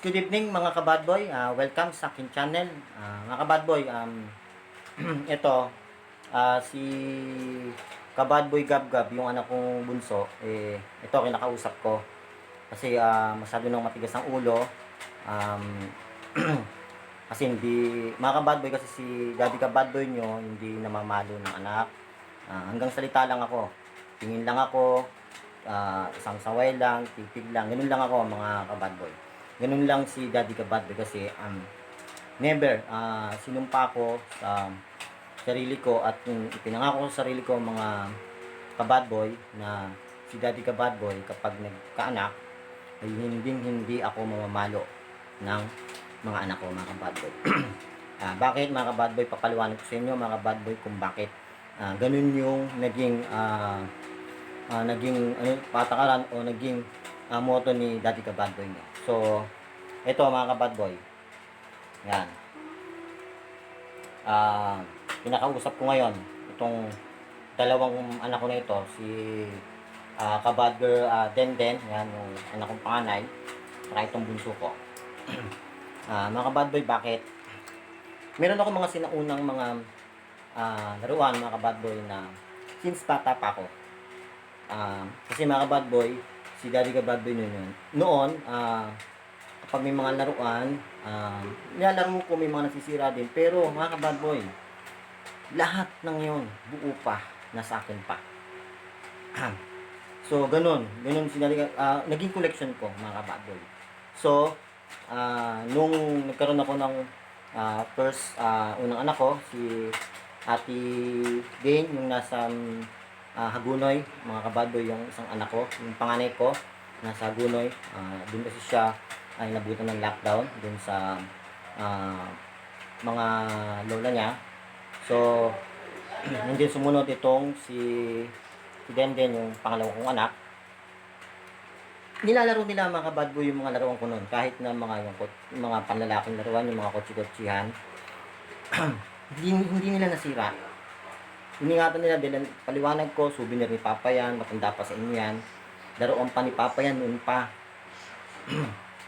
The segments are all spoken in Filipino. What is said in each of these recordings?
good evening mga kabadboy. Welcome sa akin channel. Mga kabadboy, ito, si kabadboy Gabgab, yung anak kong bunso, ito kinakausap ko. Kasi masyado nang matigas ang ulo. Um, kasi hindi, mga kabadboy, kasi si daddy kabadboy nyo, hindi namamalo ng anak. Hanggang salita lang ako. Tingin lang ako, isang saway lang, titig lang. Ganun lang ako mga kabadboy. Ganun lang si Daddy Kabadboy kasi never sinumpa ko sa sarili ko at ipinangako ko sa sarili ko mga kabadboy na si Daddy Kabadboy kapag nagkaanak ay hindi ako mamamalo ng mga anak ko mga kabadboy. Bakit mga kabadboy? Papaliwanag ko sa inyo mga kabadboy kung bakit ganun yung naging patakaran o naging motto ni Daddy Kabadboy niya. So, ito mga kabadboy. Yan. Pinakausap ko ngayon itong dalawang anak ko na ito, si Kabadger Denden, yan yung anak kong panganay, saka itong bunso ko. Mga kabadboy, bakit? Meron ako mga sinaunang mga laruan mga kabadboy na since bata pa ako. Kasi mga kabadboy, si Daddy Kabadboy noon, kapag may mga laruan, nilalaro ko, may mga nasisira din. Pero mga kabadboy, lahat ng yon buo pa, nasa akin pa. So, ganun si Daddy, naging collection ko mga kabadboy. So, nung nagkaroon ako ng first, unang anak ko, si Ate Dane, yung nasa Hagunoy, mga kabadboy, yung isang anak ko, yung panganay ko, nasa Hagunoy. Doon kasi siya ay nabutan ng lockdown doon sa mga lola niya. So, hindi sumunod itong si Denden, yung pangalawang kong anak. Nilalaro nila mga kabadboy yung mga laruan ko noon, kahit na yung mga panlalaking laruan, yung mga kotsi-kotsihan. hindi nila nasira. Iningatan nila dahil paliwanag ko, souvenir ni Papa yan, matanda pa sa inyo yan. Laruan pa ni Papa yan noon pa.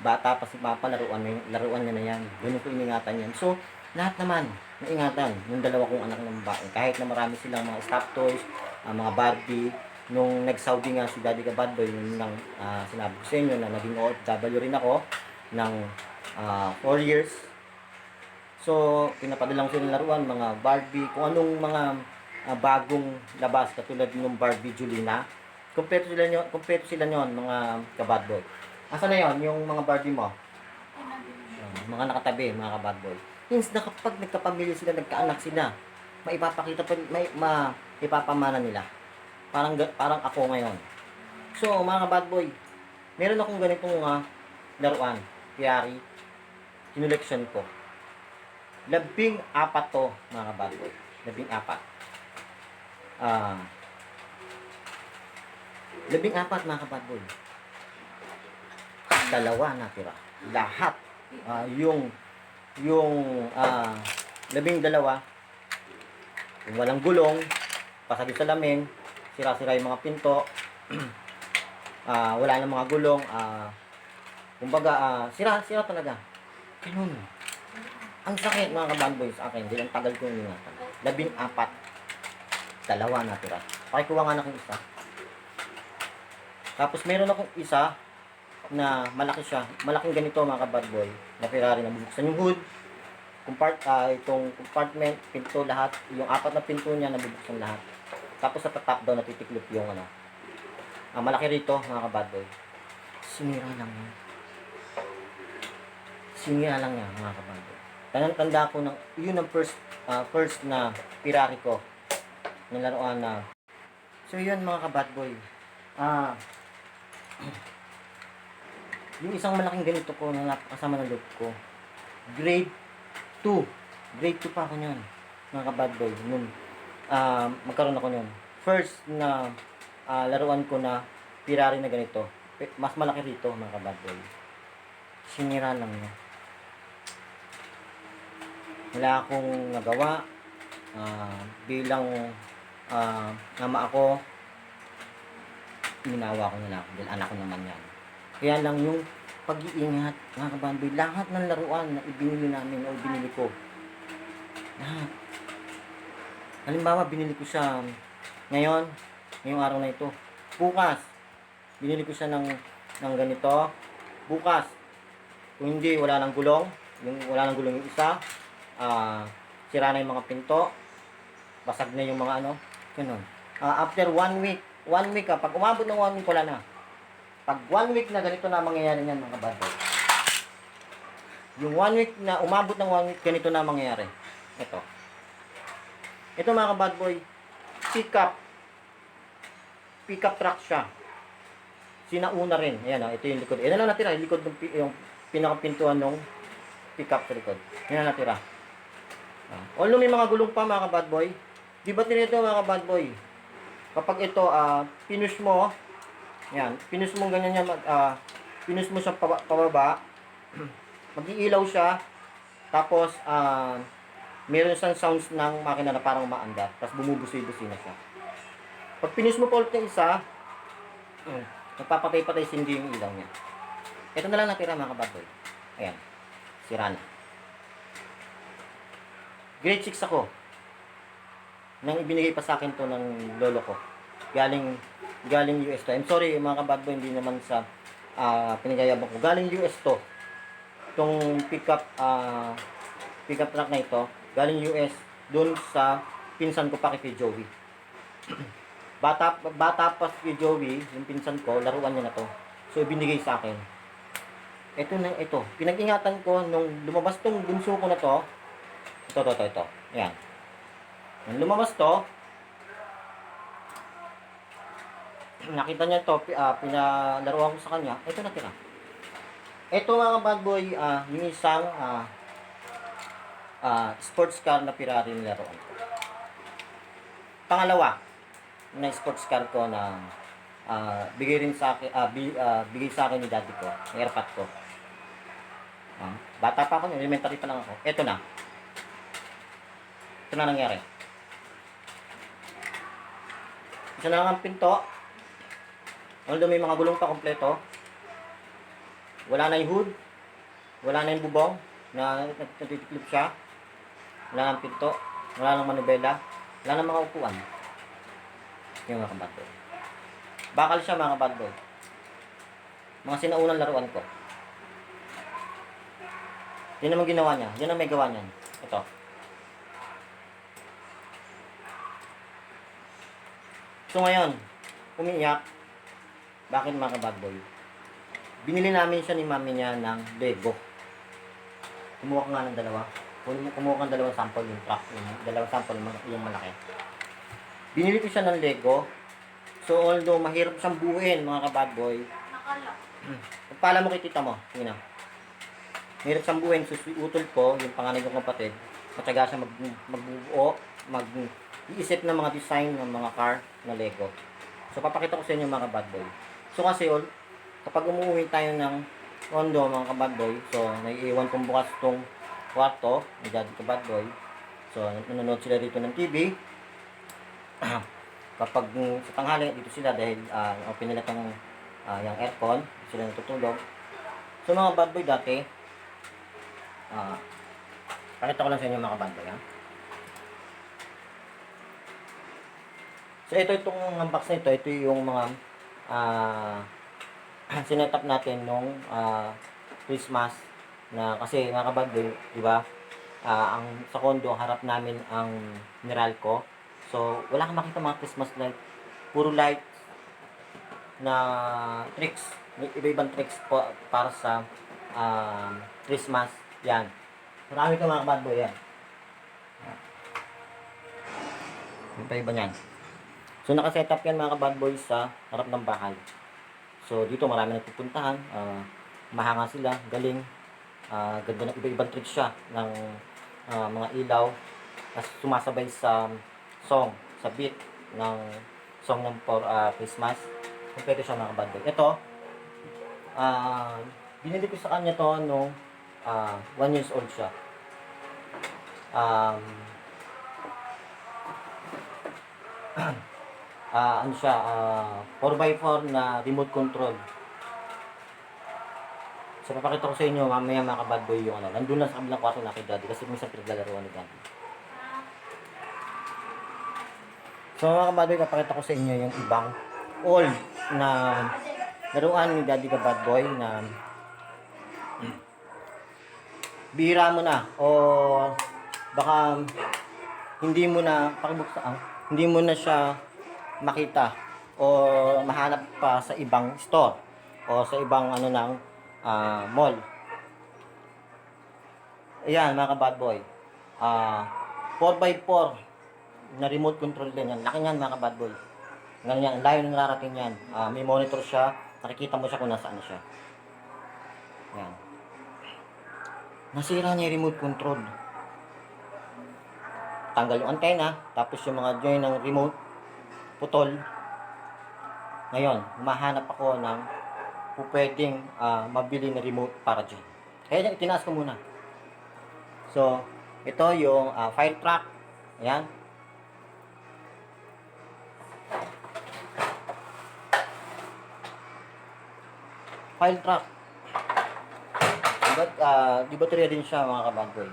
Bata pa si Papa, laruan niya na yan. Ganun ko iningatan yan. So, lahat naman, naingatan. Yung dalawa kong anak ng babae. Kahit na marami silang mga stuffed toys, mga Barbie. Nung nag-Saudi nga si Daddy Kabadboy, nung sinabi ko sa inyo na naging OFW rin ako ng 4 years. So, pinapadala ko sila ng laruan, mga Barbie, kung anong mga bagong labas katulad ng Barbie Julina. Kompleto sila nyon mga kabadboy. Asa na yon yung mga Barbie mo? Mga nakatabi mga kabadboy. Hins na kapag nagkapamilya sila, nagkaanak sila, maipapakita pa, ipapamana nila. Parang ako ngayon. So mga kabadboy, meron akong ganitong laruan, Ferrari, kinuleksyon ko. 14 to mga kabadboy. 14. 14 mga kabadboy. Dalawa natira. Lahat. Yung 12, yung walang gulong, pasado sa lamin, sira-sira yung mga pinto, wala nang mga gulong, kumbaga, sira talaga. Ganun. Ang sakit mga kabadboy sa akin, dahil ang tagal ko yung ingatan. 14. Dalawa natira. Pakikuha nga na kong isa. Tapos meron akong isa na malaki siya. Malaking ganito mga kabadboy. Na Ferrari na bubuksan yung hood. Itong compartment, pinto lahat. Yung 4 na pinto niya nabubuksan lahat. Tapos sa top down natitiklop yung malaki rito mga kabadboy. Sinira lang yan. Sinira lang yan mga kabadboy. Tanda ko yun ang first na Ferrari ko. Nilaruan na. So yun mga kabadboy. Yung isang malaking ganito ko na napakasama ng loob ko. Grade 2 pa ako nyan. Mga kabadboy. Nun, magkaroon ako nyan. First na laruan ko na Ferrari na ganito. Mas malaki rito mga kabadboy. Sinira lang niya. Wala akong nagawa. Bilang ama ako, minawa ko na lang dahil anak ko naman yan. Kaya lang yung pag-iingat, mga kabadboy. Lahat ng laruan na ibinili namin o binili ko. Lahat. Halimbawa, binili ko siya ngayon, ngayong araw na ito. Bukas, binili ko siya ng ganito. Bukas, kung hindi, wala nang gulong. Wala nang gulong yung isa. Sira na yung mga pinto. Basag na yung mga ano. Ganun. After 1 week, pag umabot ng 1 week, wala na. Pag 1 week na ganito na mangyayari niyan, mga kabadboy. Yung 1 week na umabot ng 1 week, ganito na mangyayari. Ito mga kabadboy, pick up truck siya. Sinauna rin. Ayan, ito yung likod. Yan na lang natira, yung likod yung pinakapintuan ng pick up sa likod. Yan na natira. Although may mga gulong pa mga kabadboy, di ba tinito mga kabadboy? Kapag ito, pinush mo, yan, pinush mo ganyan yan, pinush mo siya pababa, mag-iilaw siya, tapos, meron siyang sounds ng makina na parang umaandar, tapos bumubusoy-busoy na siya. Pag pinush mo pa ulit ng isa, nagpapatay-patay sindi yung ilaw niya. Ito na lang natira mga kabadboy. Ayan, sira na. Grade 6 ako. Nang ibinigay pa sa akin to ng lolo ko. Galing US to. I'm sorry mga kabadboy, hindi naman sa pinagayabang ko. Galing US to. Itong pickup truck na ito, galing US doon sa pinsan ko pa kay Joey. Bata pa si Joey, yung pinsan ko, laruan niya na to. So ibinigay sa akin. Ito. Pinag-ingatan ko nung lumabas tong bunso ko na to. Ito. Yan. Nung lumabas to, nakita niya to, pinalaruan ko sa kanya. Ito natira. Ito mga badboy, yung isang sports car na Ferrari nilaruan ko. Pangalawa na sports car ko na bigay sa akin ni daddy ko, ng airpat ko. Bata pa ako, elementary pa lang ako. Ito na nangyari. Isa na lang ang pinto. Although may mga gulong pa kompleto. Wala na yung hood. Wala na yung bubong na natitiklip siya. Wala nang pinto. Wala nang manubela. Wala nang mga upuan. Yung mga kabadboy. Bakal siya mga kabadboy. Mga sinaunang laruan ko. Yan naman ginawa niya. Yan ang may gawa niyan. Ito. So ngayon, umiiyak. Bakit mga kabadboy? Binili namin siya ni mami niya ng Lego. Kumuha ka nga ng dalawa. Kumuha ka ng dalawang sample yung truck. Dalawang sample yung malaki. Binili ko siya ng Lego. So although mahirap siyang buuin mga kabadboy. Pagpala mo kay tita mo. Tingnan. Mahirap siyang buuin. Susuutol ko yung panganay kong kapatid. Matyaga siya magbuo. Iisip ng mga design ng mga car na Lego. So papakita ko sa inyo mga kabadboy. So kasi kapag umuwi tayo ng condo mga kabadboy, so naiiwan kong bukas tong kwarto ni daddy kabadboy. So nanonood sila dito ng TV. Kapag sa tanghali dito sila dahil open nila tong yung aircon, sila natutulog. So mga kabadboy dati, pakita ko lang sa inyo mga kabadboy ha. So itong unbox na ito yung mga sinetap natin nung Christmas na kasi mga kabadboy, di ba? Ang sa condo harap namin ang Meralco. So wala kang makita mga Christmas light. Puro light na tricks, iba-ibang tricks po para sa Christmas. Yan. Marami ka mga kabadboy yan. Iba-iba yan. So naka-setup yan mga kabadboy sa harap ng bahay. So dito marami nagpupuntahan, mahanga sila, galing, ganda ng iba-ibang tricks siya ng mga ilaw, at sumasabay sa song, sa beat ng song ng Christmas. Kompleto siya mga kabadboy. Ito, binili ko sa kanya to nung 1 years old siya. Ano siya, 4x4 na remote control. So, papakita ko sa inyo mamaya mga kabad boy yung ano. Nandun lang sa kabilang kwarto na kay daddy kasi minsan pinaglalaruan ni daddy. So, mga kabad boy, papakita ko sa inyo yung ibang old na laruan ni daddy kabad boy na bihira mo na o baka hindi mo na pakibuksan, hindi mo na siya makita o mahanap pa sa ibang store o sa ibang ano ng mall. Ayan mga ka-bad boy. 4x4 na remote control din yan. Laki niyan mga ka-bad boy. Ganun yan. Ang layo nang narating yan. May monitor siya. Nakikita mo siya kung nasaan siya. Ayan. Nasira niya yung remote control. Tanggal yung antenna. Tapos yung mga join ng remote putol. Ngayon, humahanap ako ng pwedeng mabili na remote para dyan. Kaya dyan, itinaas ko muna. So, ito yung fire truck. Ayan. Fire truck. Di baterya din siya mga kabad boy.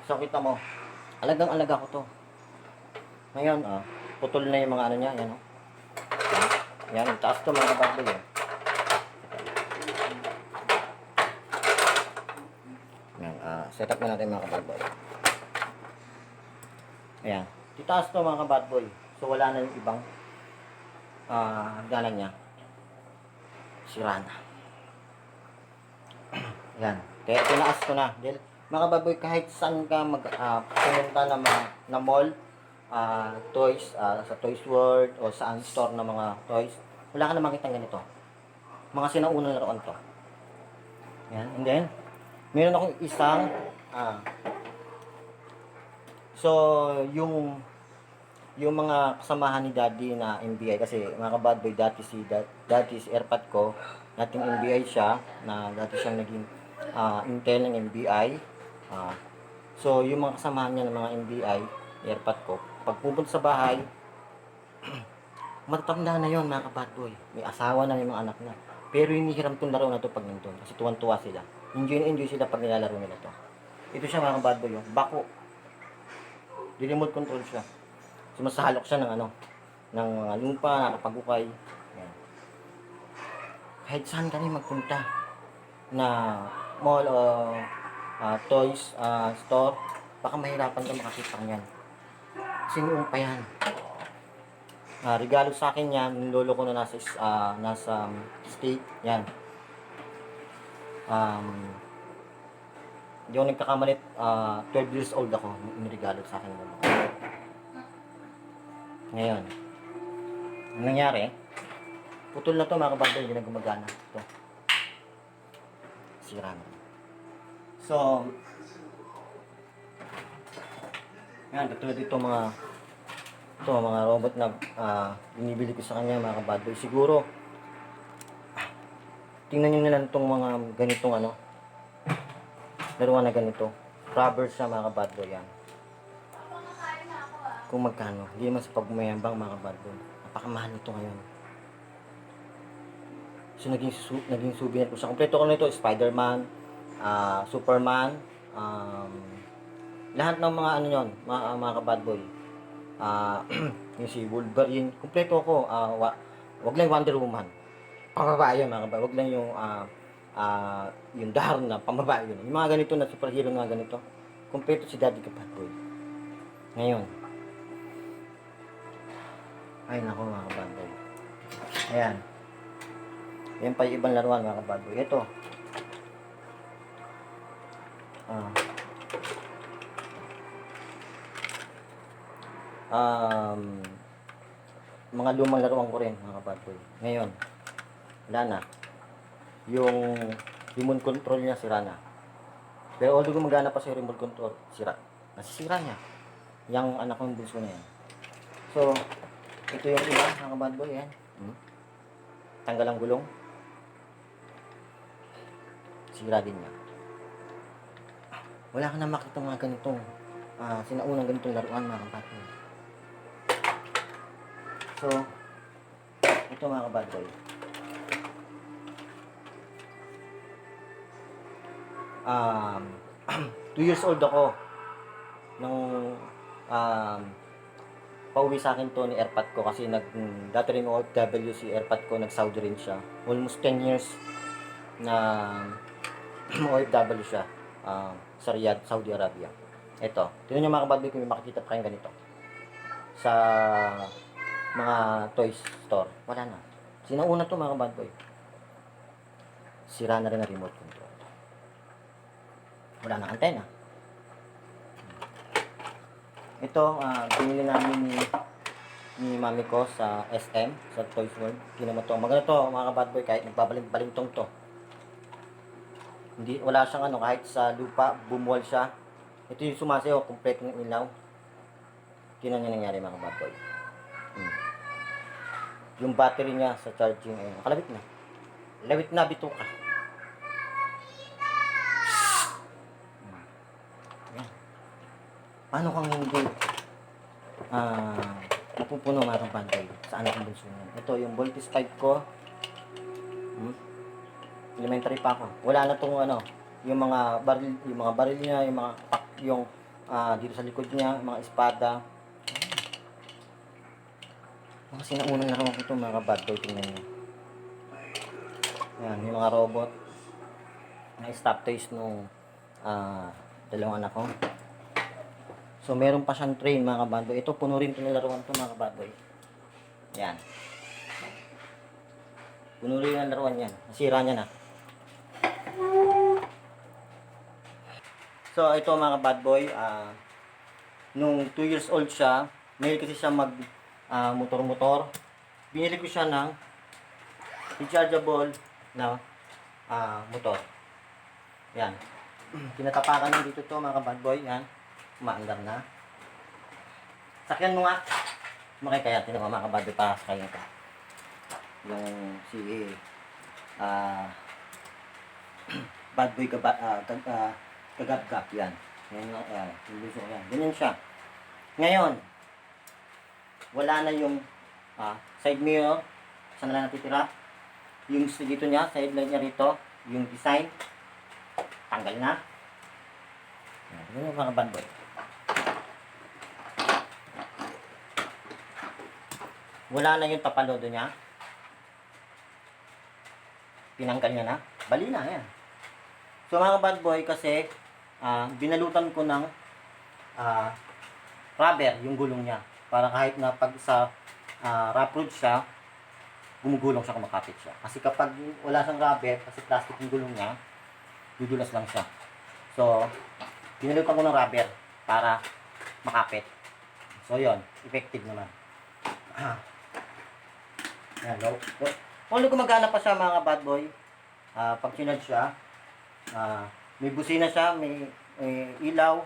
So, kita mo. Alagang-alaga ko to. Ngayon, putol na yung mga ano niya. Ayan, Ayan, taas to mga kabad boy. Set up na natin mga kabad boy. Ayan. Titaas to mga kabad boy. So wala na yung ibang hagdanan niya. Sira na. Ayan. Kaya tinaas ko na. Dahil mga kabad boy, kahit saan ka pumunta na mall, toys, sa Toys World o saan store na mga toys, wala ka na makita ganito. Mga sinaunang laruan to. Ayan. And then, meron akong isang so yung mga kasamahan ni daddy na NBI kasi mga kabad boy dati si airpod ko dating NBI siya na dati siyang naging intel ng NBI. So yung mga kasamahan niya ng mga NBI airpod ko pag pupunta sa bahay matatanda na yon mga kabad boy, may asawa na, may mga anak na, pero hinihiram tong laro na to pag nandun kasi tuwan-tuwa sila. Enjoy sila pag nilalaro nila to. Ito siya mga kabad boy, yung bako. Remote control siya. Sumasalok siya ng ng mga lupa, nakapagukay. Yan. Kahit saan ka rin magpunta na mall o toys store, baka mahirapan ka makakita niyan. Kasi noon pa yan. Regalo sa akin yan, yung lolo ko na nasa state. Yan. Hindi ako nagkakamalit, 12 years old ako, inirigalo sa akin naman. Ngayon, ang nangyari, putol na to mga kabad boy, hindi na gumagana. Ito. Sira na. So, yan, katulad ito mga robot na binibili ko sa kanya mga kabad boy. Siguro, tingnan nyo nila itong mga ganitong laruan na ganito. Rubber siya mga kabad boy yan. Kung magkano. Hindi naman sa pagmayambang mga kabad boy. Napakamahal nito ngayon. So naging souvenir ko siya. Kompleto ko nito. Spider-Man, Superman, lahat ng mga mga kabad boy. Yung si Wolverine. Kompleto ko. Wag lang Wonder Woman. Pambabae yun mga kabad. Wag lang yung dahar na pambabae yun. Yung mga ganito na superhero na ganito. Kompleto si Daddy kabad boy. Ngayon. Ay nako mga kabad boy. Ayan. Yan pa yung ibang laruan mga kabad boy. Ito. Mga lumang laruan ko rin mga kabad boy. Ngayon. Wala na. Yung remote control niya sira na. Pero although gumagana pa sa remote control, sira. Nasisira niya. Yung anak kong bunso na yan. So, ito yung iba, mga kabad boy, yan. Tanggal ang gulong. Sira din niya. Wala ka na makita mga ganitong sinaunang ganitong laruan mga kabad boy. So, ito mga kabad boy. um, 2 years old ako nung pauwi sa akin to ni airpot ko kasi dati rin OFW si airpot ko, nag-Saudi rin siya. Almost 10 years na OFW siya sa Riyadh, Saudi Arabia. Ito, tingnan nyo mga kabadboy kung may makikita pa kayong ganito sa mga toys store. Wala na. Sinauna to mga kabadboy. Sira na rin ang remote control. Wala na antena. Ito, binili namin ni mami ko sa SM, sa Toys World. Tingnan mo to. Maganda to mga kabadboy, kahit nagbabalintong to. Hindi, wala siyang ano, kahit sa lupa, bumuwal siya. Ito yung sumasayaw, complete ng ilaw. Tingnan nyo nangyari mga kabadboy. Yung battery niya sa charging, ayun, nakalawit na. Lawit na, bituka. Paano kang hindi mapupuno mga kabadboy sa anak ng bunso niyan? Ito yung voltage pipe ko. Elementary pa ako. Wala na tong ano, yung mga baril niya, yung dito sa likod niya, mga espada. Mga sinaunang laro ko ito mga kabadboy, tingnan niyo. Yan, yung mga robot. Mga stop toys nung dalawang anak ko. So, meron pa siyang train mga kabadboy. Ito, puno rin laruan ito mga kabadboy. Yan. Puno rin ang laruan yan. Nasira niya na. So, ito mga kabadboy. Nung 2 years old siya, mahilig kasi siya mag motor-motor. Binili ko siya ng rechargeable na motor. Yan. Tinatapakan niya dito to mga kabadboy. Yan. Umaandar na. Sakyan mo nga. Makikaya, tinama mga kabadboy para sa kanya ka. Yung si bad boy kagap-gap yan. Yan, yung gusto ko yan. Ganyan siya. Ngayon, wala na yung side mirror. Saan na lang natitira? Yung dito niya, side light niya rito. Yung design. Tanggal na. Yan yung mga bad boy. Wala na yung tapalodo niya. Tinanggal niya na. Bali na, yan. So mga bad boy, kasi binalutan ko ng rubber yung gulong niya. Para kahit na pag sa rough road siya, gumugulong siya, kumakapit siya. Kasi kapag wala siyang rubber, kasi plastic yung gulong niya, dudulas lang siya. So, binalutan ko ng rubber para makapit. So yun, effective naman. Yan, kung gumagana pa siya mga bad boy, pag sinad siya, may busina siya, may ilaw,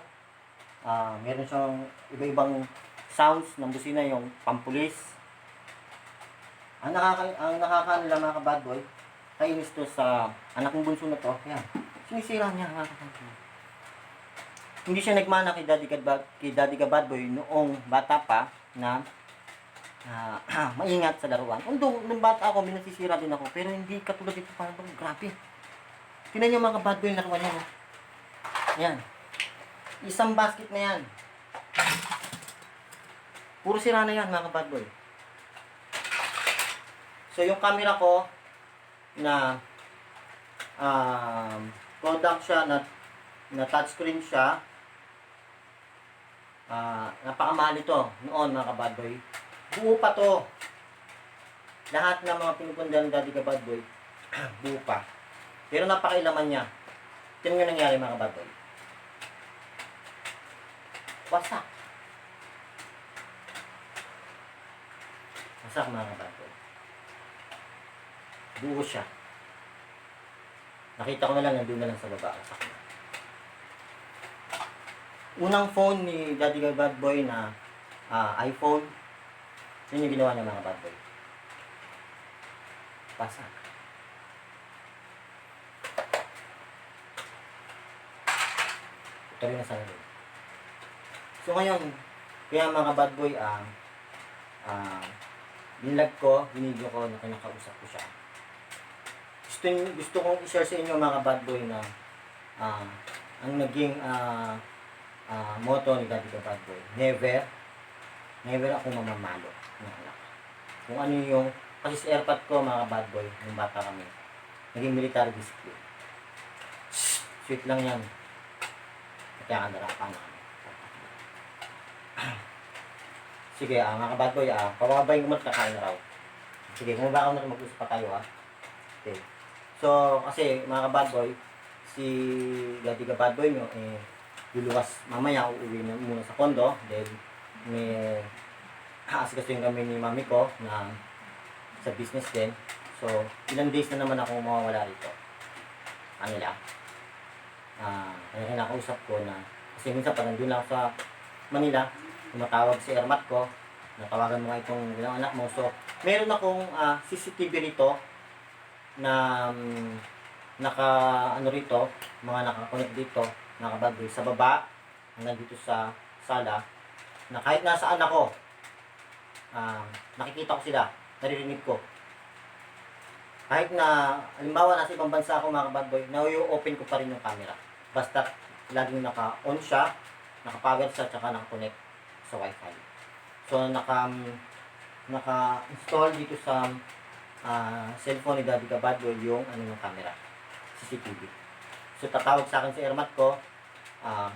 meron siyang iba-ibang sounds ng busina, yung pampulis. Ang nakaka-nila mga bad boy, kainis to sa anak ng bunso na to. Yan, sinisira niya mga bad boy. Hindi siya nagmana kay Daddy ka bad boy noong bata pa na maingat sa laruan. Although, nung bata ako, minasisira din ako. Pero hindi katulad dito parang grabe. Tingnan niyo mga bad boy yung laruan niya. Ayan. Isang basket na yan. Puro sira na yan mga bad boy. So, yung camera ko na product siya na touchscreen siya. Napakamahal ito noon mga bad boy. Buo pa to. Lahat ng mga pinupundan ng Daddy ka bad boy, buo pa. Pero napakailaman niya. Tingnan yung nangyari mga bad boy. Wasak. Wasak mga bad boy. Buo siya. Nakita ko na lang, nandun na lang sa baba. Wasak na. Unang phone ni Daddy ka bad boy na iPhone, yun yung ginawa ng mga bad boy. Pasak. Ito rin na sa rin. So ngayon, kaya mga bad boy, binlag ko, binidyo ko na kinakausap ko siya. Gusto kong i-share sa inyo mga bad boy na ah, ang naging motto ni Daddy Bad Boy, never akong mamamalo ng anak. Kung ano yung, kasi sa airpot ko mga bad boy, nung bata kami, naging military discipline. Sweet lang yan. Kaya kadarapan na. Sige, mga bad boy, pababayin ko muna, kakain na raw. Sige, kung ba ako na mag-usap pa tayo Okay. So, kasi mga bad boy, si Daddy Bad Boy nyo, luluwas mamaya, uuwi na muna sa kondo, dahil may aasikasuhin kami ni mami ko na sa business din. So, ilang days na naman ako mawawala rito. Kanila. Kaya kinakausap ko na, kasi minsan pag nandun lang sa Manila, tumatawag si Ermat ko, natawagan mo nga itong ilang anak mo. So, meron akong CCTV rito na rito, mga nakakonect dito, nakabagay sa baba, hanggang dito sa sala, na kahit nasaan ako, nakikita ko sila, naririnig ko. Kahit na, halimbawa nasa ibang bansa ako mga bad boy, na-open ko pa rin yung camera. Basta laging naka-on siya, naka-power siya, tsaka naka-connect sa wifi. So, naka-install dito sa cellphone ni Daddy Bad Boy yung yung camera, CCTV. So, tatawag sa akin si Ermat ko,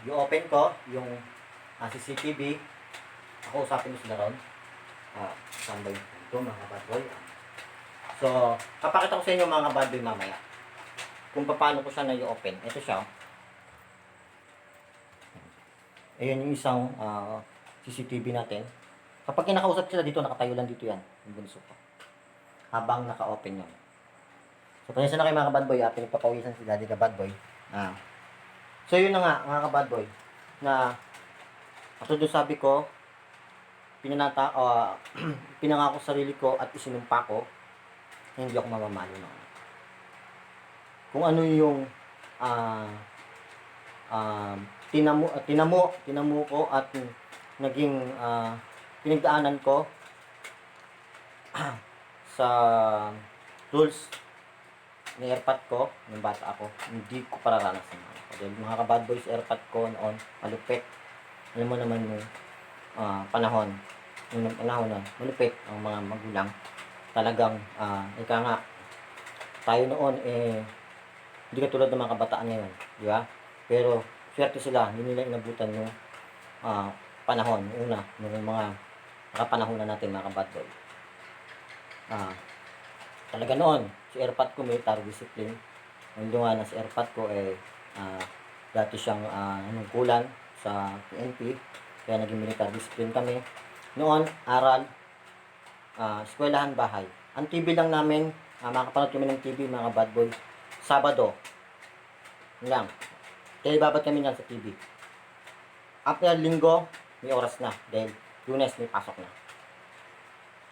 i-open ko yung CCTV, ako usapin mo sila ron. Saan ba ito mga bad boy? So, papakita ko sa inyo mga bad boy mamaya kung paano ko siya na-i-open. Ito siya. Ayan yung isang CCTV natin. Kapag kinakausap sila dito, nakatayo lang dito yan. Yung bunso ko. Habang naka-open yun. So, pasensya na kayo mga bad boy. Pinagpapawisan si Daddy Bad Boy. So, yun na nga mga bad boy. Na, ako doon sabi ko, pinangako sa sarili ko at isinumpa ko, hindi ako mamamalo na. Kung ano yung tinamo ko at naging pinagdaanan ko sa rules ni airpot ko ng bata ako, hindi ko pararanasan. Dahil mga kabad boys, airpot ko noon, malupit. Alam mo naman yung panahon na malupit ang mga magulang. Talagang ika nga tayo noon hindi katulad ng mga kabataan ngayon, di ba? Pero swerte sila, hindi nila inabutan yung panahon, una, ng mga nakapanahon na natin mga kabad boy. Talaga noon, si airpot ko military discipline. Nandun nga na si airpot ko dati siyang nungkulan sa PNP, kaya naging military discipline kami. Noon, aral, eskwelahan, bahay. Ang TV lang namin, makapanood kami ng TV mga bad boy, Sabado lang. Kaya babat kami lang sa TV. After linggo, may oras na. Dahil Lunes may pasok na.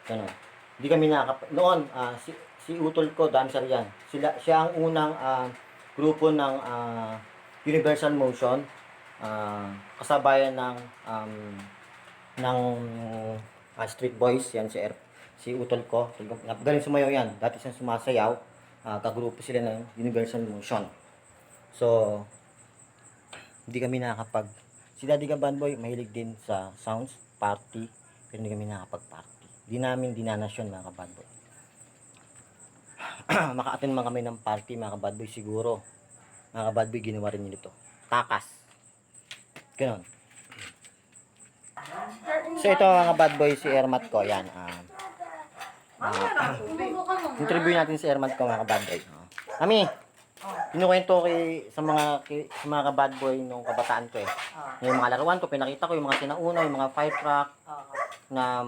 Ganun. Hindi kami noon, si utol ko, dancer yan. Siya ang unang grupo ng Universal Motion. Kasabayan ng Street Boys. Yan si utol ko. Galing sumayaw yan. Dati siyang sumasayaw. Kagrupo sila ng Universal Motion. So, hindi kami si Daddy Bad Boy mahilig din sa sounds, party, pero hindi kami nakapag-party. Di namin dinanas yun mga kabad boy. Maka-attend man kami ng party mga kabad boy siguro. Mga kabad boy, ginawa rin nito. Takas. Ganon. So ito mga bad boy, si Ermat ko, yan. Interview natin si Ermat ko mga kabad boy. Kami, kinukwento sa mga kabad boy nung kabataan ko yung mga laruan ko, pinakita ko yung mga sinauna, yung mga fire truck na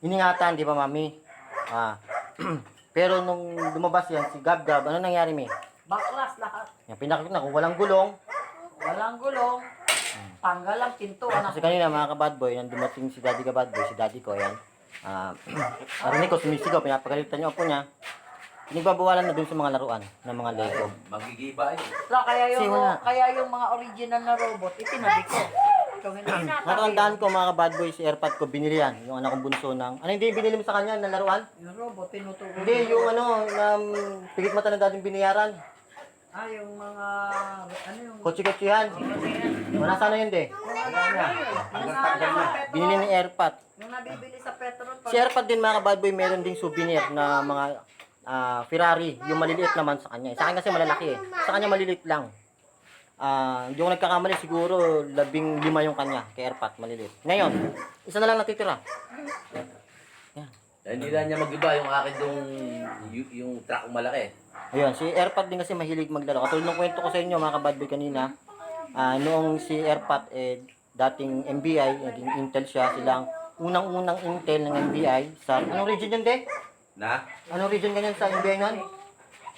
iningatan, di ba mami? Pero nung lumabas yan, si Gab, ano nangyari mi? Baklas lahat. Yan, pinakita ko, walang gulong. Walang gulong. Tanggal ang pinto. Kasi kanina mga kabad boy, nang dumating si Daddy Bad Boy, si Daddy ko, yan. Narinig ko, sumisigaw, pinapagalitan niyo ako niya. Pinagbabawalan na dun sa mga laruan ng mga Lego. Magigiba yun. Kaya yung mga original na robot, itinabi ko. Natandaan ko mga kabad boy, si airpot ko, binili yan. Yung anak kong bunso ng, hindi binili mo sa kanya na laruan? Yung robot, tinuturo. Hindi, yung na pigit mata na dating binayaran. Yung mga, ano yung... Kotse-kotsehan. Wala sana yun, de. Binili ni Airpat. Yung nabibili sa Petron. Si Airpat din mga kabad boy, meron ding souvenir na mga Ferrari. Yung maliliit naman sa kanya. Sa akin kasi malalaki eh. Sa kanya maliliit lang. Hindi ko nagkakamali, siguro 15 yung kanya kay Airpat, maliliit. Ngayon, isa na lang natitira. Yan. Hindi lang niya mag-iba yung akin yung truck malaki. Ayun, si Airpat din kasi mahilig maglaro. Katulad ng kwento ko sa inyo mga kabad boy kanina, noong si Airpat dating NBI, naging Intel siya, silang unang-unang Intel ng NBI sa anong region yun, de? Na? Anong region ganyan sa NBI nun?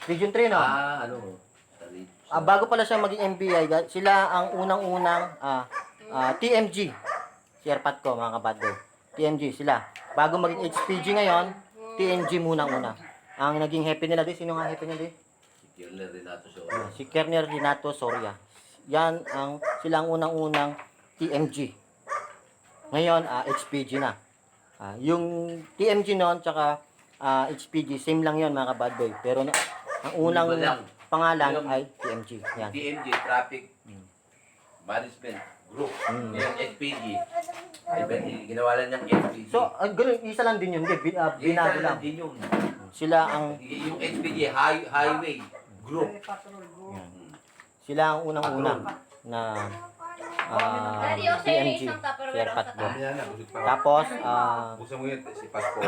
Region 3, no? Bago pala siya maging NBI, sila ang unang-unang TMG. Si Airpat ko, mga kabad boy. TMG sila. Bago maging HPG ngayon, TNG muna-una. Ang naging happy nila, di? Sino nga happy nila, di? Si Kirler Renato Soria. Si Kerner Renato Soria. Yan sila ang unang-unang TMG. Ngayon, HPG na. Yung TMG noon, tsaka HPG, same lang yon mga kabad boy. Pero ang unang Iba lang. pangalan ay TMG. Yan. TMG, Traffic Management Group. Ngayon, SPG. Ginawa lang niyang SPG. So, ganun, isa lang din yun, di? Binago lang. din yun. Sila ang Yung SPG, Highway Group. yan. Sila ang unang-una na TMG. Si Airpat ko. Tapos, Busa mo yun, si Pasco.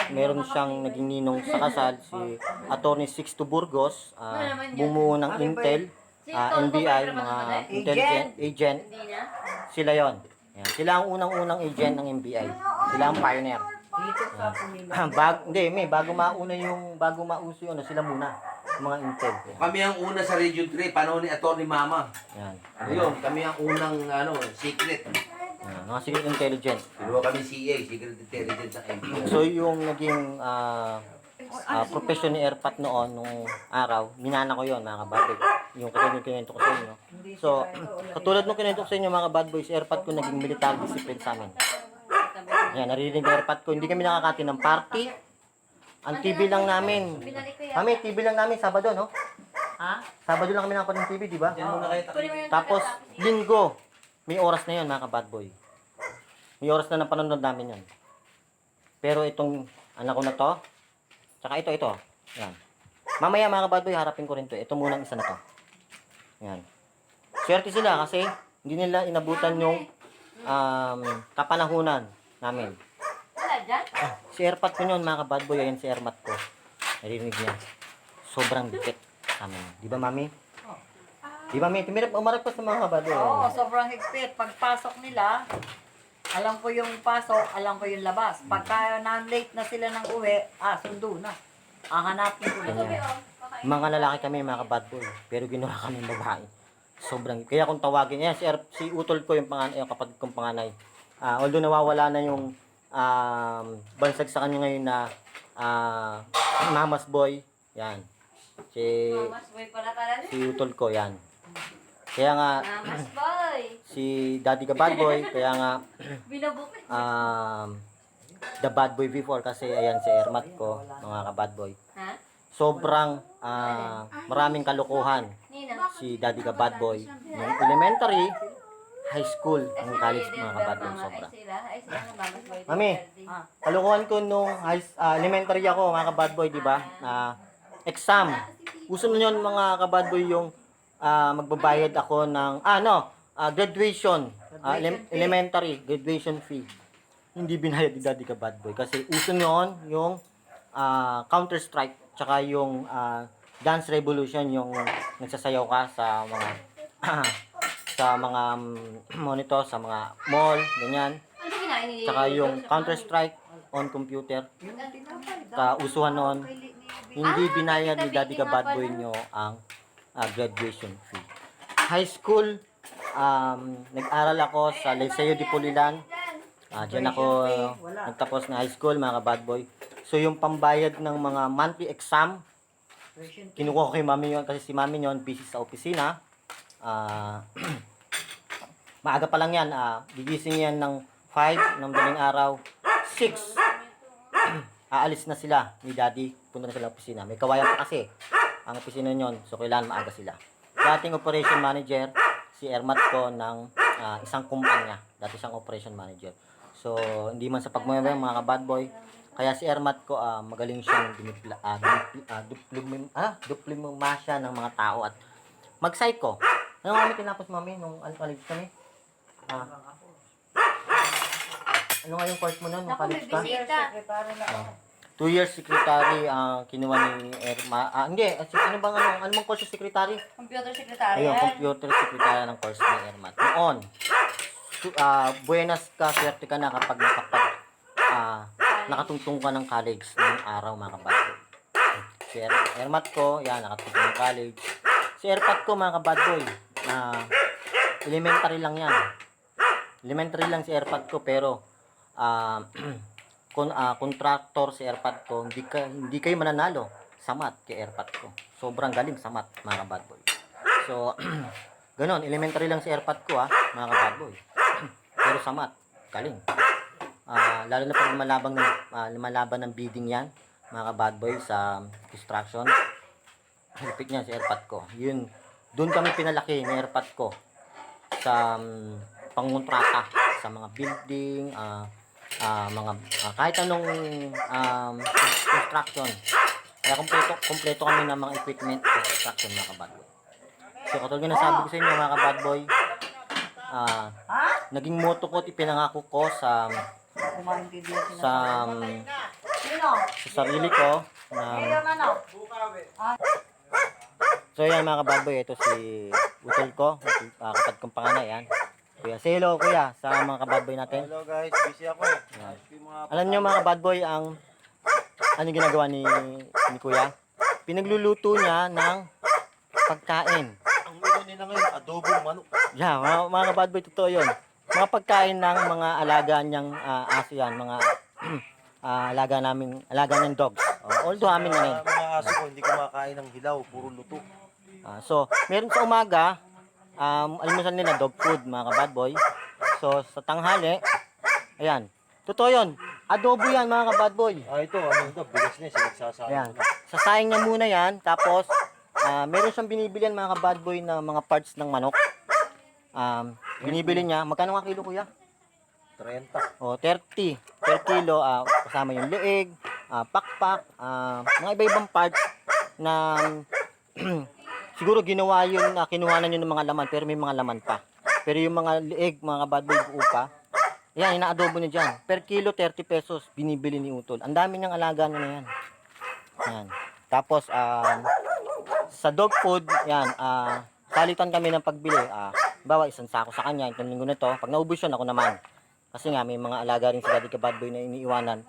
meron siyang naging ninong sa kasal, si Attorney Sixto Burgos, bumuo ng Intel, NBI, mga intelligent agent, sila yon. Yan. Sila ang unang-unang agent ng NBI. Sila ang pioneer. Dito sa Pumila. Bago mauso yun, sila muna, yung mga Intel. Kami ang una sa Region 3, panahon ni Atty. Mama. Yan. Ayun, kami ang unang secret. Yan. Mga secret intelligence. Kinuha kami CA, Secret Intelligence ng NBI. So yung naging profession ni Airpat noon, nung araw, minana ko yon mga kabadboy. Yung kinento ko sa inyo. So, katulad nung kinento ko sa inyo mga kabadboy, si Airpat ko naging military discipline sa amin. Yan, naririnig ng Airpat ko, hindi kami nakakati ng party. Ang TV lang namin. Kami, TV lang namin, Sabado, no? Sabado lang kami nakapad ng TV, di ba? Tapos, linggo, may oras na yon mga kabadboy. May oras na ng panonood namin yon. Pero itong anak ko na to, tsaka ito. Yan. Mamaya mga kabadboy, harapin ko rin to. Ito munang isa na to. Yan. Swerte sila kasi hindi nila inabutan yung kapanahunan namin. Si Airpat ko yun mga kabadboy, ayan si Airmat ko. Narinig niya. Sobrang dikit sa amin. Di ba mami? Di ba mami? Umarap ka sa mga kabadboy. Oo, sobrang higpit. Pagpasok nila, alam ko yung pasok, alam ko yung labas. Pagka na-late na sila ng uwi, sundo na. Hanapin ko na yan. Mga lalaki kami, mga kabadboy. Pero ginawa kami babae. Sobrang, kaya kung tawagin, yan, si Utol ko yung kapatid kong panganay. Although nawawala na yung bansag sa kanya ngayon na Mama's Boy. Yan. Si Utol ko, yan. Kaya nga, si Daddy ka bad boy, kaya nga, the bad boy before, kasi ayan si Airmat ko, mga ka-bad boy. Sobrang maraming kalukuhan si Daddy ka bad boy. Nung elementary, high school, ang college, mga ka-bad boy, sobra. Mami, kalukuhan ko nung elementary ako, mga ka-bad boy, di ba? Exam. Gusto nyo yun, mga ka-bad boy, yung magbabayad ako ng graduation, elementary graduation fee. Hindi binayad ni Daddy ka bad boy kasi uso noon yung Counter Strike tsaka yung Dance Revolution, yung nagsasayaw ka sa mga monitor, sa mga mall, ganyan. Tsaka yung Counter Strike on computer. Kausuhan noon. Hindi binayad ni Daddy ka bad boy nyo ang graduation fee. High school, nag-aral ako sa Liceo de Pulilan. Diyan ako nagtapos na high school, mga bad boy. So yung pambayad ng mga monthly exam, kinukuha ko kay mami yun kasi si mami yun busy sa opisina. Maaga pa lang yan, gigising yan ng 5 ng daling araw, 6. Aalis na sila ni Daddy, punta na sila opisina. May kawayan pa kasi. ang opisina nyon. So, kailangan maaga sila. Dating operation manager, si Ermat ko ng isang kumpanya. Dati siyang operation manager. So, hindi man sa pagmayabang mga ka-bad boy. Kaya si Ermat ko, magaling siyang duplimasya ng mga tao at mag-psycho. Ano kami tinapos, mami, nung college kami? Ano nga yung course mo nun, nung Naku, may college ka? bisita. Sekretary na ako. 2 years secretary ang kinuha ni Erma. Hindi, ano bang ano bang course yung secretary? Computer secretary. Ayun, computer secretary ng course ni Ermat. Noon, buenas ka, swerte ka na kapag nakatungtong ka ng college ng araw, mga kabadboy. Si Ermat ko, yan, nakatungtong ng college. Si Erpat ko, mga kabadboy, elementary lang yan. Elementary lang si Erpat ko, pero contractor si Erpat ko, hindi kayo mananalo sa math kay Erpat ko. Sobrang galing sa math, mga kabadboy. So, ganon, elementary lang si Erpat ko, mga kabadboy. Pero sa math, galing. Lalo na pag lumalaban ng bidding yan, mga kabadboy, sa construction. Hipit niya si Erpat ko. Yun, doon kami pinalaki ni Erpat ko sa pangontrata sa mga building, kahit anong construction. Kaya kompleto kami ng mga equipment sa construction, mga kabadboy. So, katulad nga nasabi ko sa inyo, mga kabadboy, naging motto ko at ipinangako ko sa Sino? sarili ko na Yung ano? so yan, mga kabadboy, ito si utol ko, kapatid kong panganay, yan. Kuya, say hello kuya sa mga kabadboy natin. Hello guys, busy ako eh. Yan. Yung mga Alam niyo, mga kabadboy, ang ano ginagawa ni kuya? Pinagluluto niya ng pagkain. ang menu nila ngayon, adobong manok. Yeah, mga kabadboy, totoo yun. Mga pagkain ng mga alaga niyang aso yan, mga alaga niyang dogs. Although amin na rin. Mga aso ko, hindi kumakain ng hilaw, puro luto. So, meron sa umaga, almusal nila dog food, mga kabadboy. So, sa tanghali, ayan. Totoo yun. Adobo yan, mga kabadboy. Ito, ano ito, bigas na, sinagsasama Ayan. ko na. Sasaing niya muna yan. Tapos, meron siyang binibilihan, mga kabadboy, na mga parts ng manok. Binibili niya. Magkano nga kilo, kuya? 30. 30 per kilo. Kasama yung leeg, pakpak, mga iba-ibang parts na siguro ginawa yun, kinuhanan yun ng mga laman, pero may mga laman pa. Pero yung mga leeg, mga kabadboy, buo pa, yan, inaadobo niya dyan. Per kilo, 30 pesos, binibili ni Utol. Ang dami niyang alaga niya na yan. Yan. Tapos, sa dog food, yan, salitan kami ng pagbili. Bawa, isang sako sa kanya, itong linggo na to. Pag naubos yun, ako naman. Kasi nga, may mga alaga rin si Daddy Kabadboy na iniiwanan.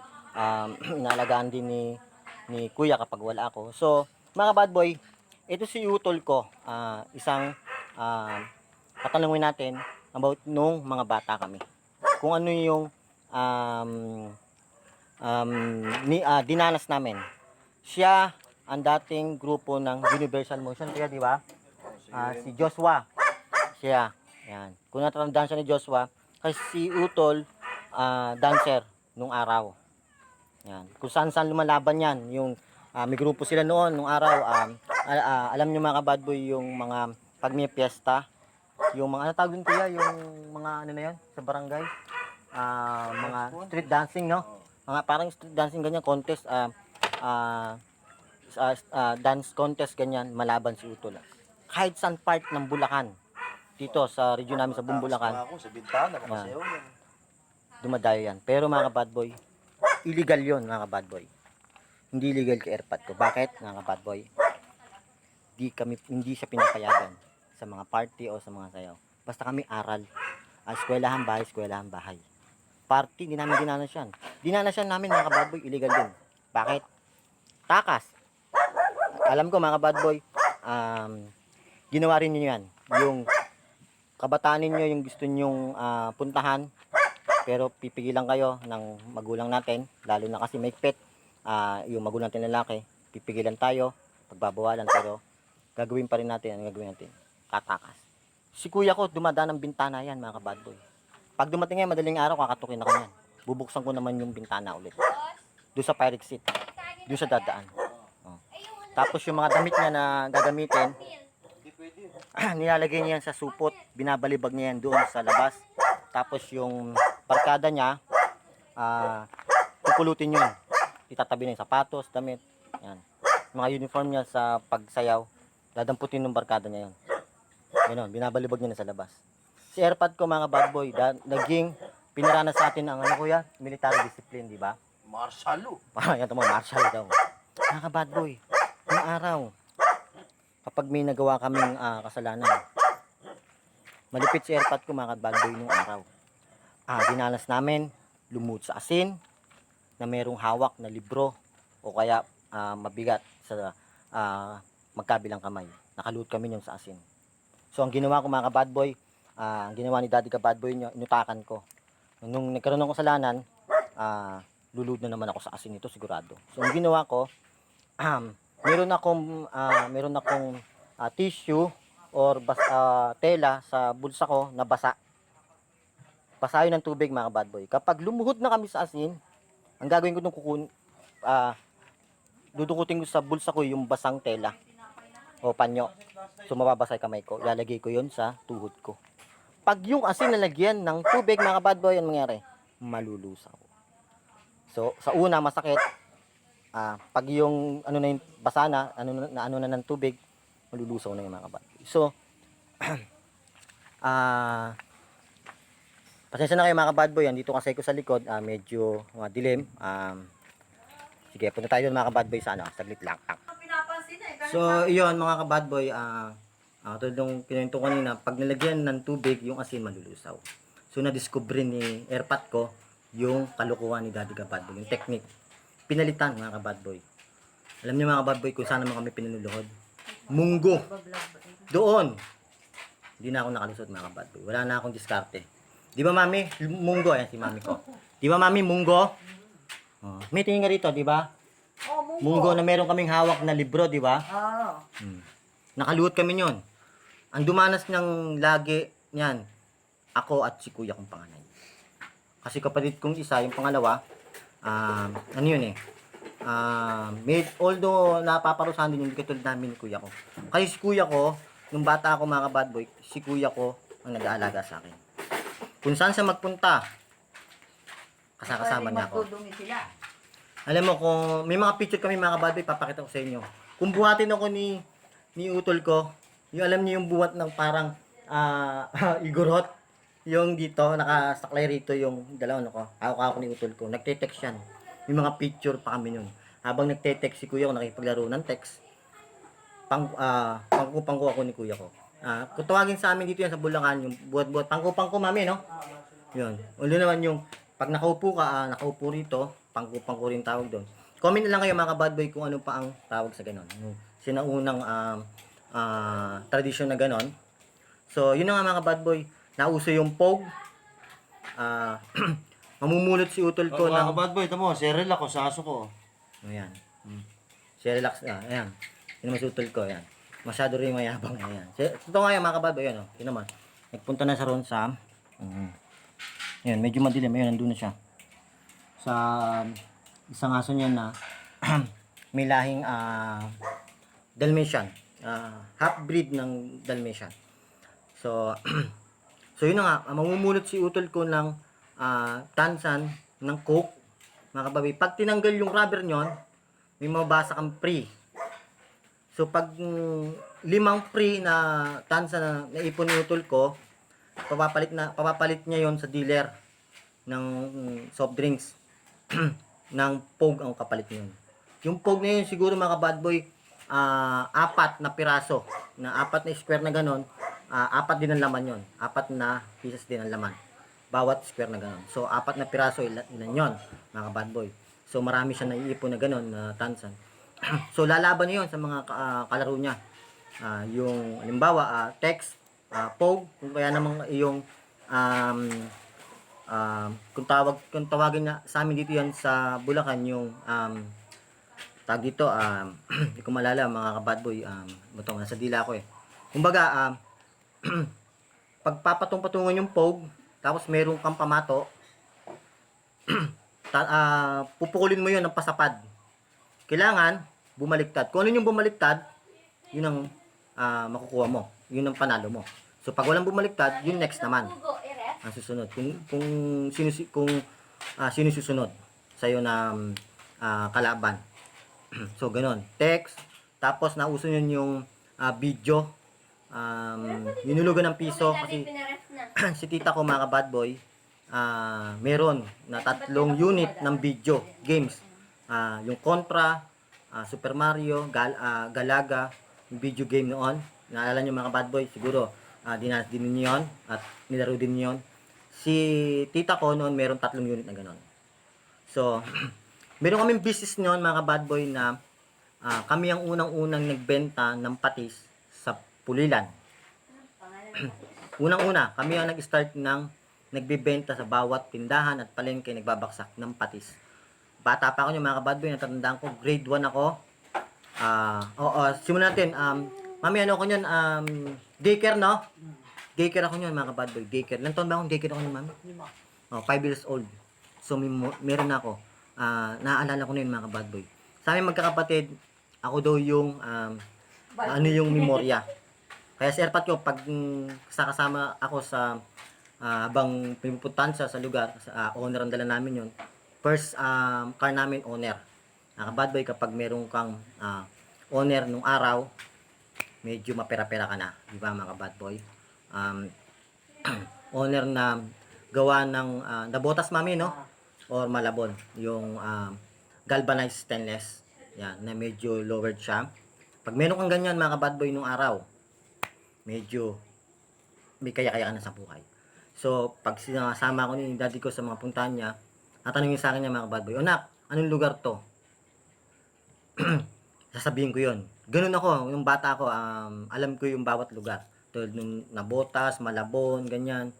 Inaalagaan din ni Kuya kapag wala ako. So, mga kabadboy, ito si Utol ko. Isang, tatanungin natin about nung mga bata kami. Kung ano yung dinanas namin. Siya ang dating grupo ng Universal Motion, kaya di ba? Si Joshua. Siya. Yan. Kung natandaan siya ni Joshua, kasi si Utol dancer nung araw. Yan. Kung saan lumalaban yan, yung may grupo sila noon nung araw. Alam niyo, mga kabadboy, yung mga pag may piyesta, yung mga ano tawag din kuya, yung mga ano na yan sa barangay, mga street dancing, no? Mga parang street dancing ganyan, contest, dance contest ganyan, malaban si Utol. Kahit saan part ng Bulacan, dito sa region namin sa Bumbulacan, Ako sa bintana, makasayaw yan. dumadayo yan. Pero mga kabadboy, illegal yon, mga kabadboy. Hindi illegal kay Erpat ko. Bakit, mga kabadboy? Hindi siya pinapayagan sa mga party o sa mga sayaw. Basta kami aral. Eskwelahan bahay. Party, di namin dinanas yan. Dinanas yan namin, mga kabadboy, illegal din. Bakit? Takas. Alam ko, mga kabadboy, ginawa rin nyo yan. Yung kabataan ninyo, yung gusto nyong puntahan, pero pipigilan kayo ng magulang natin, lalo na kasi may pet, yung magulang natin lalaki, pipigilan tayo, pagbabawalan, pero gagawin pa rin natin, ang gagawin natin, katakas. Si kuya ko, dumadaan ng bintana yan, mga kabadboy. Pag dumating yan, madaling araw, kakatukin ako yan. Bubuksan ko naman yung bintana ulit. Doon sa pirate seat. Doon sa dadaan. Tapos yung mga damit niya na gagamitin, nilalagay niya yan sa supot, binabalibag niya yan doon sa labas. Tapos yung barkada niya, pupulutin yun. Itatabi na yung sapatos, damit, yan. Mga uniform niya sa pagsayaw, dadamputin ng barkada niya yun. Ganon, binabalibag niya na sa labas. Si Airpad ko mga bad boy, naging pinaranas sa atin ang ano kuya, military discipline, di ba? Marshalo. Yan tamo, martial daw. Mga bad boy, ng araw, kapag may nagawa kaming kasalanan, malipit si Airpad ko mga bad boy nung araw. Dinanas namin, lumuhod sa asin, na merong hawak na libro, o kaya mabigat sa magkabilang kamay. Nakaluhod kami yun sa asin. So ang ginawa ko mga bad boy, ang ginawa ni Daddy ka bad boy nyo, inutakan ko. Nung nagkaroon ng kasalanan, lulud na naman ako sa asin nito sigurado. So ang ginawa ko, meron akong tissue or tela sa bulsa ko na basa. Basahin ng tubig mga bad boy. Kapag lumuhod na kami sa asin, ang gagawin ko nung dudukutin ko sa bulsa ko yung basang tela o panyo. So mababasa yung kamay ko, ilalagay ko yun sa tuhod ko. Pag yung asin nalagyan ng tubig mga bad boy, ang mangyari? Malulusaw. So, sa una masakit, pag yung ano na yung basa na, ano na ng tubig, malulusaw na yung mga kabady. So, pasensya na kayo mga kabad boy, andito kasi ko sa likod, medyo dilim. Sige, punta tayo mga kabad boy sa ano, saglit lang. So, iyon mga kabad boy, tulad ng pinento ko kanina, pag nilagyan ng tubig, yung asin malulusaw. So, na-discover ni Airpat ko, yung kalukuhan ni Daddy Kabad Boy, yung technique. Pinalitan mga kabad boy. Alam niyo mga kabad boy kung saan naman kami pinanuluhod? Munggo. Doon. Hindi na ako nakalusot mga kabad boy. Wala na akong diskarte. Di ba mami? Munggo. Ayan si mami ko. Di ba mami? Munggo. May tingin nga rito, di ba? Munggo na meron kaming hawak na libro, di ba? Nakaluhod kami yun. Ang dumanas ng lagi niyan, ako at si kuya kong panganay. Kasi kapatid kong isa, yung pangalawa, ano yun although napaparusahan din yung katulad namin ni kuya ko. Kasi si kuya ko, nung bata ako mga bad boy, si kuya ko ang nag-aalaga sa akin. Kung saan siya magpunta, kasama niya ako. Alam mo, kung may mga picture kami mga bad boy, papakita ko sa inyo. Kung buhatin ako ni utol ko, yung alam niyo yung buhat ng parang igorot, yung dito, nakasaklay rito yung dalawang ko. Hawak-hawak ni utol ko. Nagte-text yan. May mga picture pa kami nun. Habang nagte-text si kuya ko, nakipaglaro ng text. Pangkupang ko ako ni kuya ko. Kung tawagin sa amin dito yan sa Bulacan, yung buhat-buhat. Pangkupang ko mami, no? Yun. Ulo naman yung, pag nakaupo ka, nakaupo rito, pangkupang ko rin tawag doon. Comment na lang kayo mga bad boy kung ano pa ang tawag sa ganon. Yung sinaunang tradisyon na ganon. So, yun na nga mga bad boy. Nauso yung pogue. Mamumulot si utol ko ng... Mga bad boy, tamo, seril ako sa aso ko. Ayan. Siya relax. Ayan. Yun naman si utol ko. Ayan. Masyado rin mayabang. Ayan. Ito nga yung mga kabad boy. Ayan. Yun naman. Nagpunta na sa ron sa... Ayan. Medyo madilim. Ayan. Nandun na siya. Sa isang aso niya na may lahing Dalmatian. Half breed ng Dalmatian. So... So yun na nga, mamumulot si utol ko ng tansan, ng coke, mga kababi. Pag tinanggal yung rubber nyon, may mabasa kang free. So pag 5 free na tansan na naipon ni utol ko, papapalit niya yon sa dealer ng soft drinks. Ng Pogue ang kapalit niyon. Yung Pogue na yun siguro mga bad boy, 4 na piraso, na 4 na square na ganon. 4 din ang laman yon. 4 na pieces din ang laman. Bawat square na gano'n. So, 4 na piraso, ilan yon mga bad boy. So, marami siya naiipon na gano'n na tansan. So, lalaban niya yun sa mga kalaro niya. Yung, halimbawa, text, Pogue, kung kaya namang yung, kung tawagin na sa amin dito yan sa Bulacan, yung, tag dito, hindi ko malala mga kabad boy, butong nasa dila ko eh. Kumbaga, pagpapatong-patungan yung Pogue, tapos merong kang pamato, pupukulin mo yun ng pasapad. Kailangan, bumaliktad. Kung ano yung bumaliktad, yun ang makukuha mo. Yun ang panalo mo. So pag walang bumaliktad, yun next naman. Ang susunod. Kung sino susunod sa'yo na kalaban. So ganun. Text. Tapos nauso yun yung video. Yunulugan ng piso kasi si tita ko mga bad boy, meron na 3 unit ng video games. Yung Contra, Super Mario, Galaga, yung video game noon. Naalala nyo mga bad boy, siguro dinanas din niyo yun at nilaro din niyo yun. Si tita ko noon meron 3 unit na ganon. So, meron kaming business noon mga bad boy na kami ang unang-unang nagbenta ng patis sa Pulilan. Unang-una, kami ang nag-start ng nagbebenta sa bawat tindahan at palengke nagbabaksak ng patis. Bata pa ako yung mga bad boy, natatandaan ko, grade 1 ako. Simulan natin. Mami, ano ako yun? Daycare, no? Daycare ako yun, mga bad boy. Daycare. Ilang taon ba akong daycare ako yun, mami? 5 years old. So, meron na ako. Naaalala ko na yun, mga bad boy. Sa amin magkakapatid, ako daw yung, yung memorya. Kaya sa airpot ko, pag kasama ako sa, habang pinupuntahan sa lugar, owner ang dala namin yun. First car namin, owner. Bad boy, kapag meron kang owner nung araw, medyo mapera-pera ka na. Di ba, mga bad boy? Owner na gawa ng nabotas mami, no? Or malabon. Yung galvanized stainless. Yan, na medyo lowered siya. Pag meron kang ganyan, mga bad boy, nung araw, medyo may kaya-kaya ka na sa buhay. So, pag sinasama ko ni daddy ko sa mga puntahan niya, tatanungin sa akin niya mga bad boy, "Anak, anong lugar to?" Sasabihin ko yun. Ganun ako, nung bata ako, alam ko yung bawat lugar. Tulad nung Nabotas, Malabon, ganyan.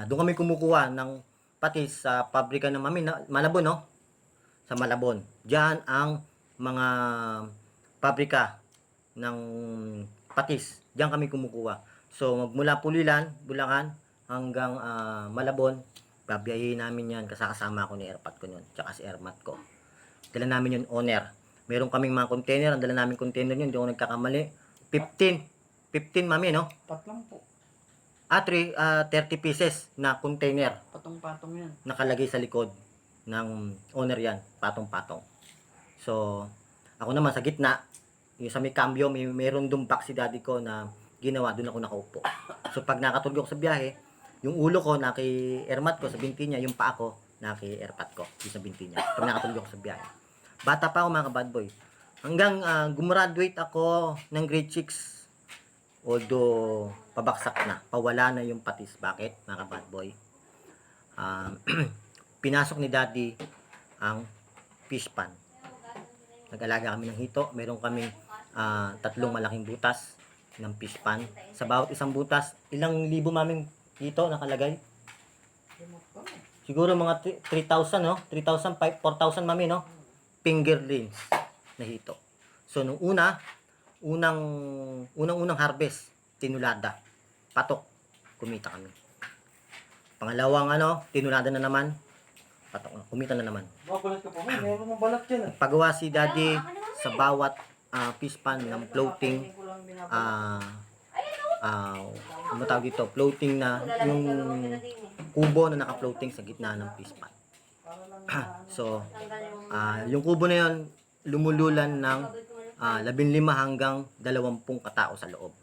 Doon kami kumukuha ng patis sa pabrika ng mami, Malabon, no? Sa Malabon. Diyan ang mga pabrika ng patis. Diyan kami kumukuha. So, magmula Pulilan, Bulacan, hanggang Malabon, babiyahin namin yan kasama ko ni Airpat ko yun, tsaka si Airmat ko. Dala namin yun owner. Meron kaming mga container, ang dala namin container yun, hindi ako nagkakamali. 15 mami, no? Patlang po. 30 pieces na container. Patong-patong yan. Nakalagay sa likod ng owner yan, patong-patong. So, ako naman sa gitna, yung sa may cambio, meron dong box si daddy ko na ginawa, doon ako nakaupo. So, pag nakatulog ako sa biyahe, yung ulo ko naki airmat ko sa binti niya, yung paa ko naki airpat ko sa binti niya. Pag nakatulog ako sa biyahe. Bata pa ako mga bad boy. Hanggang gumraduate ako ng grade 6. Although pabaksak na, pawala na yung patis. Bakit mga bad boy? Pinasok ni daddy ang fish pan. Nag-alaga kami ng hito. Meron kaming 3 malaking butas ng fish pan. Sa bawat isang butas, ilang libo maming hito nakalagay? Siguro mga 3,000, no? 3,000, 4,000 mami, no? Fingerlings na hito. So, nung unang harvest, tinulada. Patok. Kumita kami. Pangalawang tinulada na naman. Patok na. Kumita na naman. Mabalat ka po. Meron mong balat yan. Pagawa si daddy sa bawat fish pan ng floating ano tawag dito, floating na yung kubo na naka-floating sa gitna ng fish pan. So, yung kubo na yun, lumululan ng 15 hanggang 20 katao sa loob.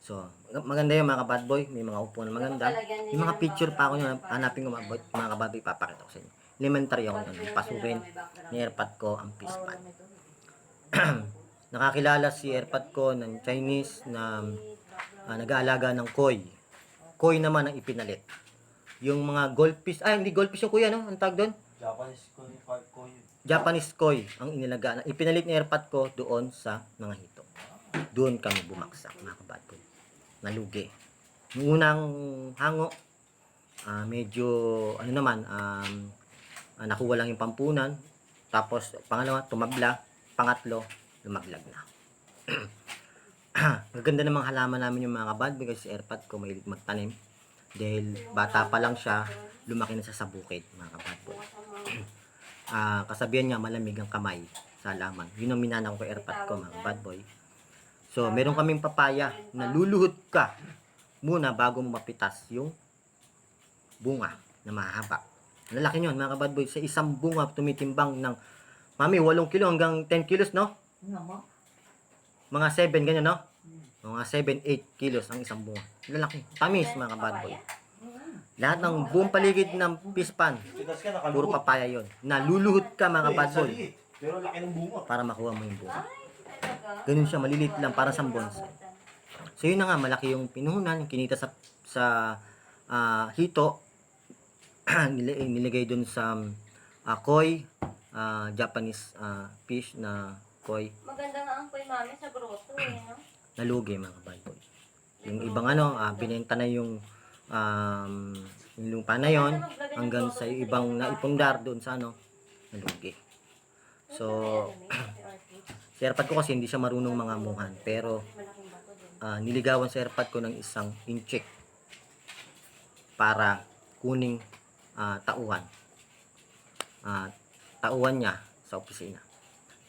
So, maganda yung mga bad boy, may mga upuan na maganda. Yung mga picture pa ako yun, hanapin ko mga bad boy, papakita ko sa inyo. Elementary ako nun, pasukin ni airpat ko ang fish pan. Nakakilala si airpat ko ng Chinese na nag-aalaga ng koi. Koi naman ang ipinalit. Yung mga goldfish, hindi goldfish yung kuya, no? Ang tawag doon? Japanese koi ang inilaga. Ipinalit ni airpat ko doon sa mga hito. Doon kami bumaksak, mga kabad ko. Nalugi. Yung unang hango, medyo, nakuha lang yung pampunan. Tapos, pangalawa, tumabla. Pangatlo, lumaglag na. Maganda namang halaman namin yung mga kabad kasi si airpat ko mahilig magtanim. Dahil bata pa lang siya, lumaki na siya sa bukid, mga kabad ko. Kasabihan niya, malamig ang kamay sa halaman. Yun ang minana ko airpot ko, mga bad boy. So, meron kaming papaya na luluhod ka muna bago mo mapitas yung bunga na mahaba. Lalaki yun, mga bad boy. Sa isang bunga, tumitimbang ng, mami, 8 kilo hanggang 10 kilos, no? Ano mo? Mga 7, ganyan, no? Mga 7, 8 kilos ang isang bunga. Lalaki. Tamis, mga bad boy. Lahat ng buong paligid ng pispan, Tigas ka, puro nakaluhod. papaya yon. Naluluhod ka, mga bad boy, Saliit. Pero laki ng bunga. para makuha mo yung bunga. Ganun siya, maliliit lang, para sa bonsai. So yun na nga, malaki yung pinuhunan, yung kinita sa hito, nilagay dun sa koi, Japanese fish na koi, Maganda nga ang kay mami sa grotto eh, no? nalugi, mga bad boy. Yung ibang binenta na yung lupa na yon hanggang sa ibang naipundar doon sa nalugi. So, si airpad ko kasi hindi siya marunong mangamuhan, pero Malaking bato din. niligawan sa airpad ko ng isang incheck para kuning tauhan. Tauhan niya sa opisina.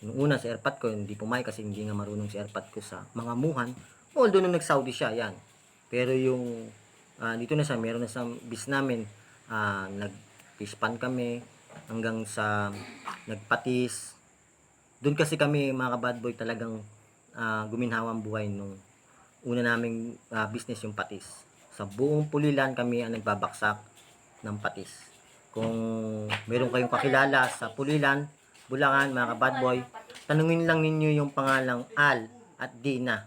Nung una sa airpad ko, hindi pumayag kasi hindi nga marunong si airpad ko sa mangamuhan. Although nung nag-Saudi siya, yan. Pero yung dito na siya, meron na sa bis namin, nag-fish pan kami hanggang sa nagpatis. Doon kasi kami, mga bad boy, talagang guminhawa ang buhay nung una naming business, yung patis. Sa buong Pulilan kami ang nagbabaksak ng patis. Kung meron kayong kakilala sa Pulilan, Bulacan, mga bad boy, tanungin lang ninyo yung pangalang Al at Dina.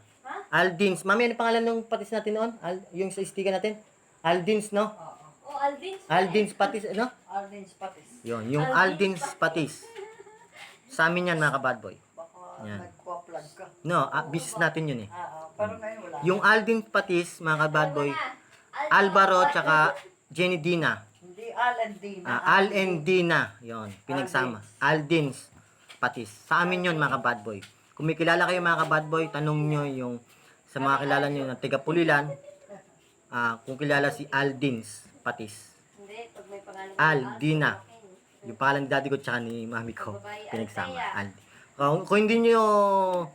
Aldins. Mami, ano pangalan ng patis natin noon? Yung sa sticker natin? Aldins, no? Oo. Oh, Alvin. Aldins patis, no? Alvin's patis. Yun, yung Aldins patis. Sa amin yan, mga bad boy. Baka Yan. nagpa-plug ka. No, business natin yun eh. Pero ngayon wala. Yung Aldins patis, mga bad boy, Alvaro, tsaka Jenny Dina. Hindi Al and Dina. Al and Dina. Yun, pinagsama. Aldins patis. Sa amin yun, mga bad boy. Kung may kilala kayo, mga bad boy, tanong nyo yung sa mga kilala nyo na tiga Pulilan, kung kilala si Aldins patis. Hindi, pag may pangalan. Aldina. Yung pangalan ni daddy ko tsaka ni mami ko, pinagsama. Aldi. Kung hindi nyo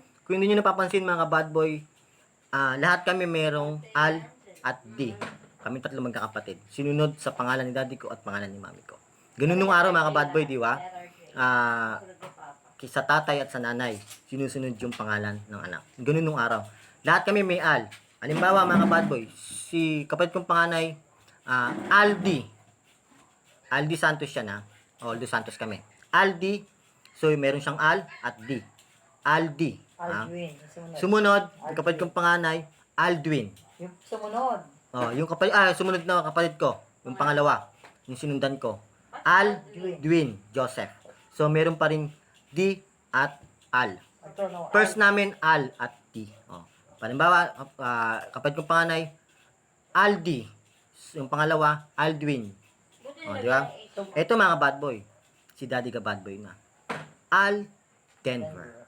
napapansin, mga bad boy, lahat kami merong Al at D. Kami tatlo magkakapatid. Sinunod sa pangalan ni daddy ko at pangalan ni mami ko. Ganun nung araw, mga bad boy, di ba? Sa tatay at sa nanay, sinusunod yung pangalan ng anak. Ganun nung araw. Lahat kami may Al. Halimbawa, mga bad boy, si kapatid kong panganay, Aldi. Aldi Santos siya na. Aldo Santos kami. Aldi, so meron siyang Al at D. Aldi. Aldwin. Sumunod, yung kapatid kong panganay, Aldwin. Yung sumunod. Yung kapatid, sumunod na kapatid ko, yung pangalawa, yung sinundan ko, Aldwin Joseph. So meron pa rin D at Al. Ito, no, First namin, Al at D. Palimbawa, kapatid kong panganay, Aldi. Yung pangalawa, Aldwin. Di ba? Ito, mga bad boy. Si daddy ka bad boy na. Al Denver.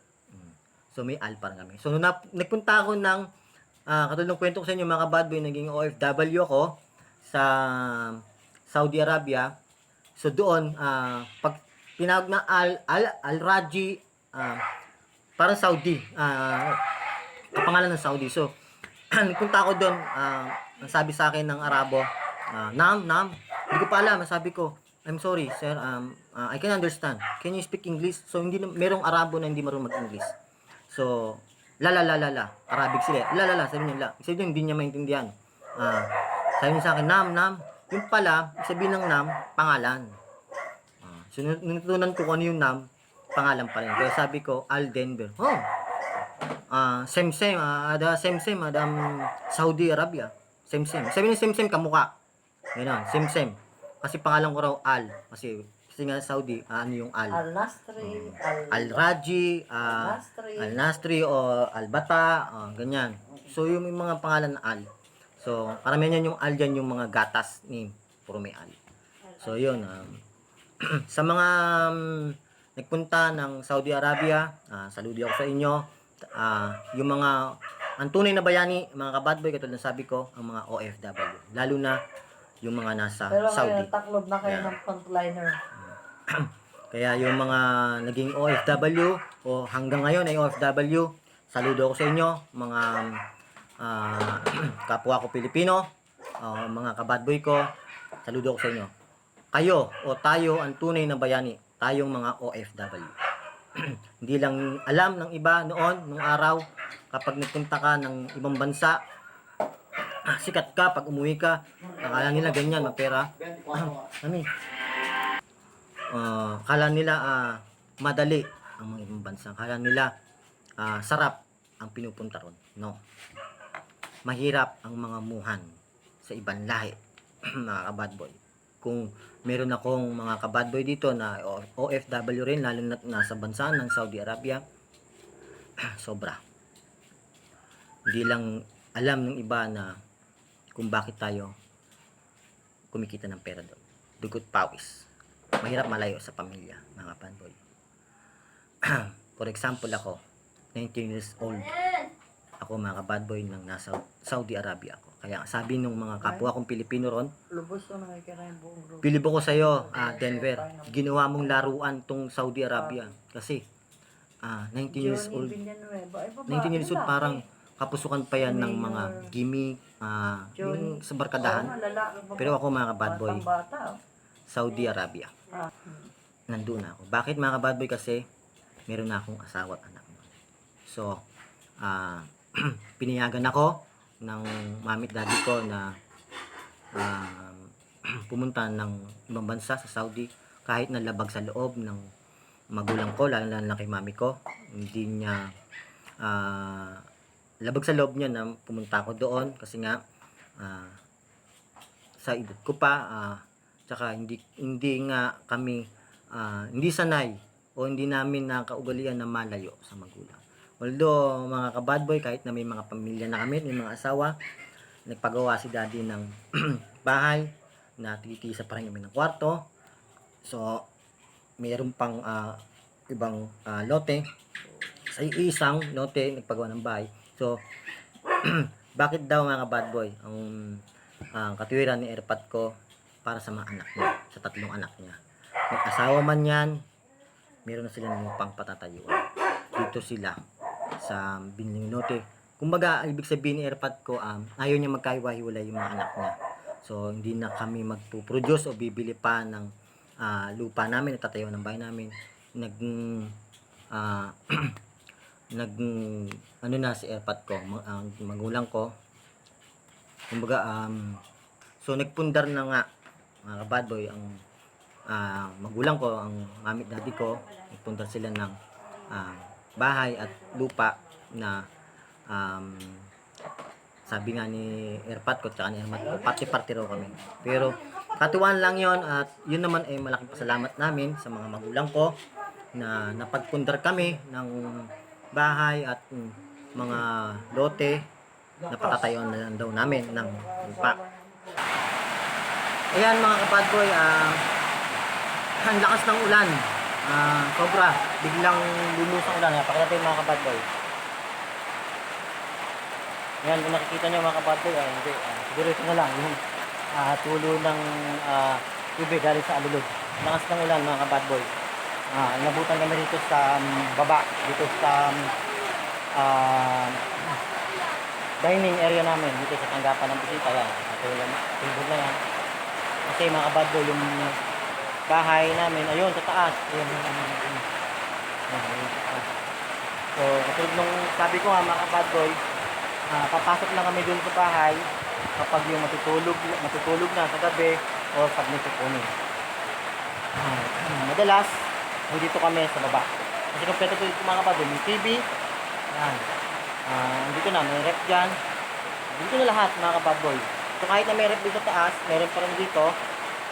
So may Al pa rin kami. So nung nagpunta ako ng katulad ng kwento ko sa inyo, mga bad boy, naging OFW ako sa Saudi Arabia. So doon, pag tinawag na Al-Raji, parang Saudi, kapangalan ng Saudi. So nagpunta ako doon, ang sabi sa akin ng Arabo, Nam, hindi ko pa alam. Sabi ko, I'm sorry, sir, I can understand. Can you speak English? So merong Arabo na hindi marunong mag-English. So, la. Arabic sila. La. Sabi niya, la. Sabi niya, hindi niya maintindihan. Sabi niya sa akin, Nam. Yung pala, sabihin ng Nam, pangalan. So, natutunan ko kung ano yung Nam, pangalan pa rin. Kaya sabi ko, Al Denver. Same, Adam Saudi Arabia. Same. Sabi niya, same, kamukha. Gano'n, same. Kasi pangalan ko raw Al. Kasi nga Saudi, ano yung Al? Al-Nastri. Al-Raji, Al-Nastri. Al-Nastri o Al-Bata, ganyan. So yung mga pangalan na Al. So karamihan yan yung Al dyan, yung mga gatas ni puro may Al. So yun, sa mga nagpunta ng Saudi Arabia, saludo ako sa inyo. Yung mga ang tunay na bayani, mga kabadboy, katulad ng sabi ko, ang mga OFW. Lalo na yung mga nasa Pero Saudi. ngayon, taklob na kayo Yeah. ng frontliner. Kaya yung mga naging OFW o hanggang ngayon ay OFW, saludo ako sa inyo, mga kapwa ko Pilipino, mga kabadboy ko, saludo ako sa inyo. Kayo o tayo ang tunay na bayani, tayong mga OFW. Hindi lang alam ng iba noon, nung araw, kapag nagpunta ka ng ibang bansa, sikat ka pag umuwi ka, akala nila ganyan, mapera. Ano kala nila madali ang mga ibang bansa. Kala nila sarap ang pinupunta ron. No. Mahirap ang mga muhan sa ibang lahi, mga kabadboy. Kung meron akong mga kabadboy dito na OFW rin, lalo na nasa bansa ng Saudi Arabia, sobra. Hindi lang alam ng iba na kung bakit tayo kumikita ng pera doon. Dugot pawis. Mahirap malayo sa pamilya, mga kabadboy. For example, ako, 19 years old. Ako, mga kabadboy, nang nasa Saudi Arabia ako. Kaya sabi nung mga kapwa kong Pilipino ron, Lubos to nakikira yung buong grupo. bilib ako sa'yo, Denver. Ginawa mong laruan tong Saudi Arabia. Kasi, 19 years old. 19 years old, parang kapusukan pa yan ng mga gimmick, yung sa barkadahan. Pero ako, mga kabadboy, Saudi Arabia. Nandun ako. Bakit, mga kabadboy? Kasi, meron na akong asawa at anak. So, pinayagan ako ng mamit daddy ko na pumunta ng ibang bansa sa Saudi kahit nalabag sa loob ng magulang ko, lalo na kay mami ko. Hindi niya labag sa loob niya na pumunta ako doon kasi nga sa edad ko pa, tsaka hindi nga kami hindi sanay o hindi namin nakaugalian na malayo sa magulang. Although, mga kabadboy, kahit na may mga pamilya na kami, may mga asawa, nagpagawa si daddy ng bahay, na titisa pa rin kami ng kwarto. So, mayroon pang ibang lote. Sa isang lote, nagpagawa ng bahay. So, bakit daw, mga kabadboy, ang katwiran ni Erpat ko para sa mga anak niya, sa 3 anak niya. Mag-asawa man yan, meron na sila ng pang patatayuan. Dito sila sa biniling lote. Kumbaga, ibig sabihin ni Erpat ko, ayaw niya magkaiwa-hiwalay yung mga anak niya. So, hindi na kami magpuproduce o bibili pa ng lupa namin, natatayo ng bahay namin. Ano na si Erpat ko, ang magulang ko. Kumbaga, so nagpundar na nga, mga kabadboy, ang magulang ko, ang mami daddy ko, nagpundar sila ng bahay at lupa na sabi nga ni Erpat ko tsaka ni Ermat ko, party raw kami. Pero katuwaan lang yon at yun naman ay malaking pasalamat namin sa mga magulang ko na napagpundar kami ng bahay at mga lote na patatayuan na lang daw namin ng lupa. Ayan, mga kapadboy, ang lakas ng ulan. Sobra, biglang lumus ang ulan. Pakita tayo, mga kapadboy. Ayan, kung nakikita nyo, mga kapadboy, hindi, siguro ito na lang yung tulo ng tubig galing sa alulod. Lakas ng ulan, mga kapadboy. Inabutan kami dito sa baba, dito sa dining area namin, dito sa tanggapan ng bisita. Yan, tubig na yan. Kasi, mga kapadboy, yung bahay namin, ayun, sa taas. Ayun, so, katulad nung sabi ko nga, mga kapadboy, papasok lang kami dun sa bahay kapag yung matutulog na sa gabi o pag may tutunin. Madalas, dito kami sa baba. Kasi kompleto po dito, mga kapadboy, may TV, yan. Dito na, may rep dyan. Dito na lahat, mga kapadboy. So, kahit na may rep dito sa taas, meron pa rin dito.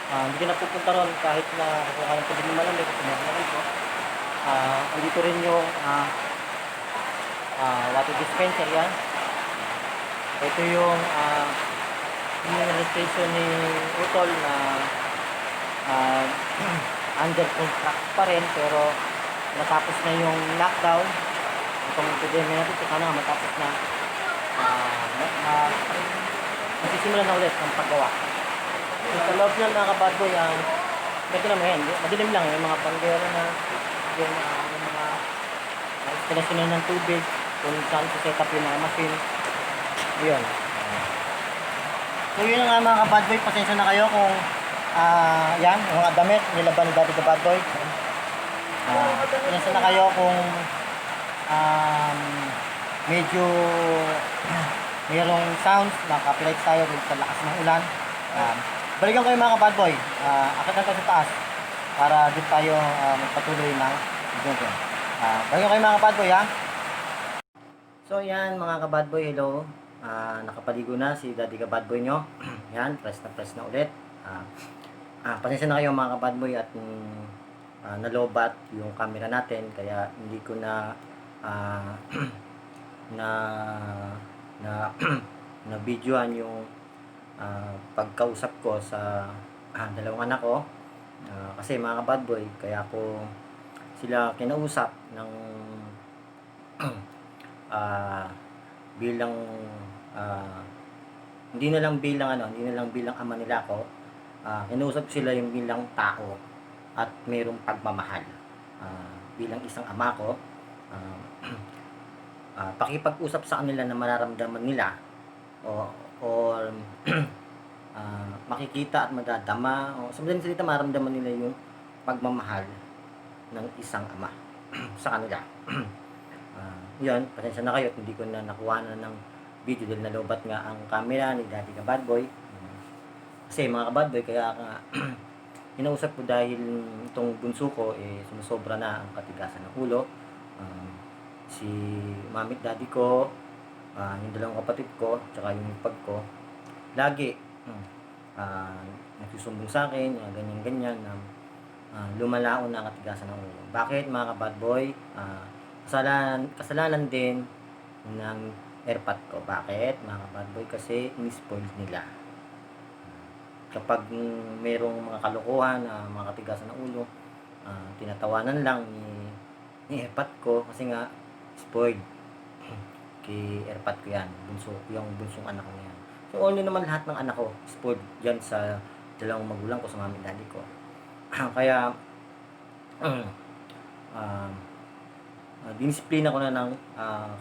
Hindi ka na pupunta ron kahit na kung alam ko din malamig kasi meron na rito. Dito rin yung water dispenser yan. Ito yung station ni Utol na under contract pa rin pero natapos na yung lockdown. Itong epidemya natin, sana matapos na masisimulan na ulit ang paggawa. So, sa loob niyan, mga kabadboy, Ito naman yan, madilim lang, yung mga panggero na, yung mga instalasyon na ng tubig, kung saan set up yung mga machine. Yun. So yun na nga mga kabad boy, pasensya na kayo kung yan, yung mga damit, nilaban ni Daddy Kabad Boy. Pasensya na kayo kung medyo mayroong sounds, copyright tayo sa lakas ng ulan. Balikan kayo mga kabad boy, akit lang tayo sa taas para dito tayo magpatuloy ng video. Balikan kayo mga kabad boy ha. So yan mga kabad boy, hello. Nakapaligo na si Daddy Kabad Boy nyo. Yan, press na ulit. Pasensya na kayo mga kabad boy at nalobat yung camera natin kaya hindi ko na na videoan yung pagkausap ko sa dalawang anak ko. Kasi mga kabad boy, kaya ako sila kinausap ng bilang hindi na lang bilang ama nila ako. Kinausap sila yung bilang tao at mayroong pagmamahal. Bilang isang ama ko, pakipag-usap sa kanila na mararamdaman nila o makikita at madadama o sa madaling salita mararamdaman nila yung pagmamahal ng isang ama sa kanila. Yun, pasensya na kayo at hindi ko na nakuha na ng video dahil nalobat nga ang camera ni Daddy Kabad Boy. Kasi mga kabad boy, kaya inausap ko dahil itong bunso ko sumusobra na ang katigasan ng ulo. Si mami at daddy ko, yung dalawang kapatid ko, tsaka yung pag ko, lagi nagsusumbong sa akin, ganyan-ganyan, lumalaon na ang katigasan ng ulo. Bakit mga kabad boy? Kasalanan din ng airpot ko. Bakit mga kabad boy? Kasi in-spoil nila. Kapag mayroong mga kalokohan, mga katigasan ng ulo, tinatawanan lang ni airpot ko kasi nga spoiled. Kay airpot ko yan, yung bunsong anak ko yan. So only naman lahat ng anak ko spoiled dyan sa dalawang magulang ko, sa mami daddy ko. Kaya dinisiplina ko na ng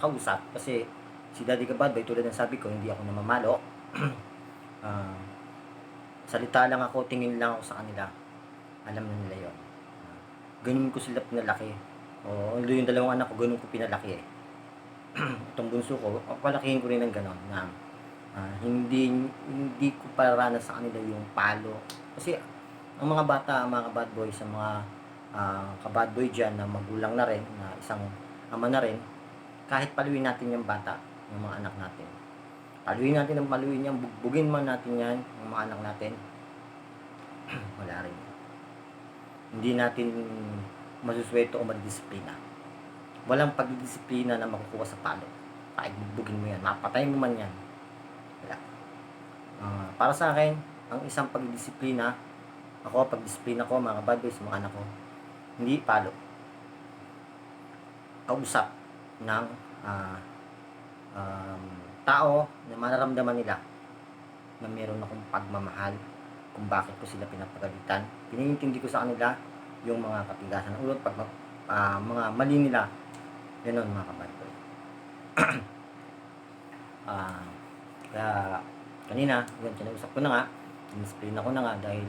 kausap kasi si Daddy Kabad Boy, tulad ng sabi ko, hindi ako namamalo. Salita lang ako, tingin lang ako sa kanila, alam na nila yun. Ganun ko sila pinalaki. Yung dalawang anak ko, ganun ko pinalaki itong bunso ko, palakihin ko rin ng ganon na hindi ko paranas sa kanila yung palo. Kasi ang mga bata, mga kabad boy, sa mga kabad boy dyan na magulang na rin, na isang ama na rin, kahit paluin natin yung bata, yung mga anak natin, paluin yan, bugbugin man natin yan, yung mga anak natin, wala rin. Hindi natin masusweto o madisiplina. Walang pagdidisiplina na makukuha sa palo. Kahit bugbugin mo yan, mapatay mo man yan, wala. Para sa akin, ang isang pagdidisiplina, pagdisiplina ko mga kabad boy sa mga anak ko, hindi palo. Kausap ng tao na mararamdaman nila na meron akong pagmamahal kung bakit ko sila pinapagalitan. Pinintindi ko sa kanila yung mga katigasan ng ulo, mga mali nila. Ganon mga kabad boy. Kaya kanina, yun, kinausap ko na nga, in-explain ako na nga dahil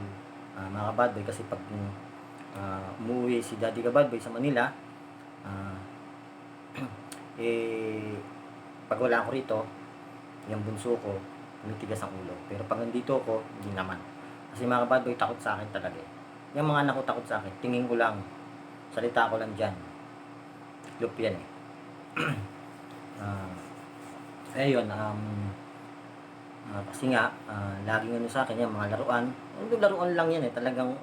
mga kabad boy, kasi pag umuwi si Daddy Kabad Boy sa Manila, pag wala ako rito, yung bunso ko, tumitigas ang ulo. Pero pag nandito ako, hindi naman. Kasi mga kabad boy, takot sa akin talaga. Yung mga anak ko takot sa akin, tingin ko lang, salita ko lang dyan. Loop yan ayun, kasi nga, laging sa akin yan, mga laruan. Laruan lang yan talagang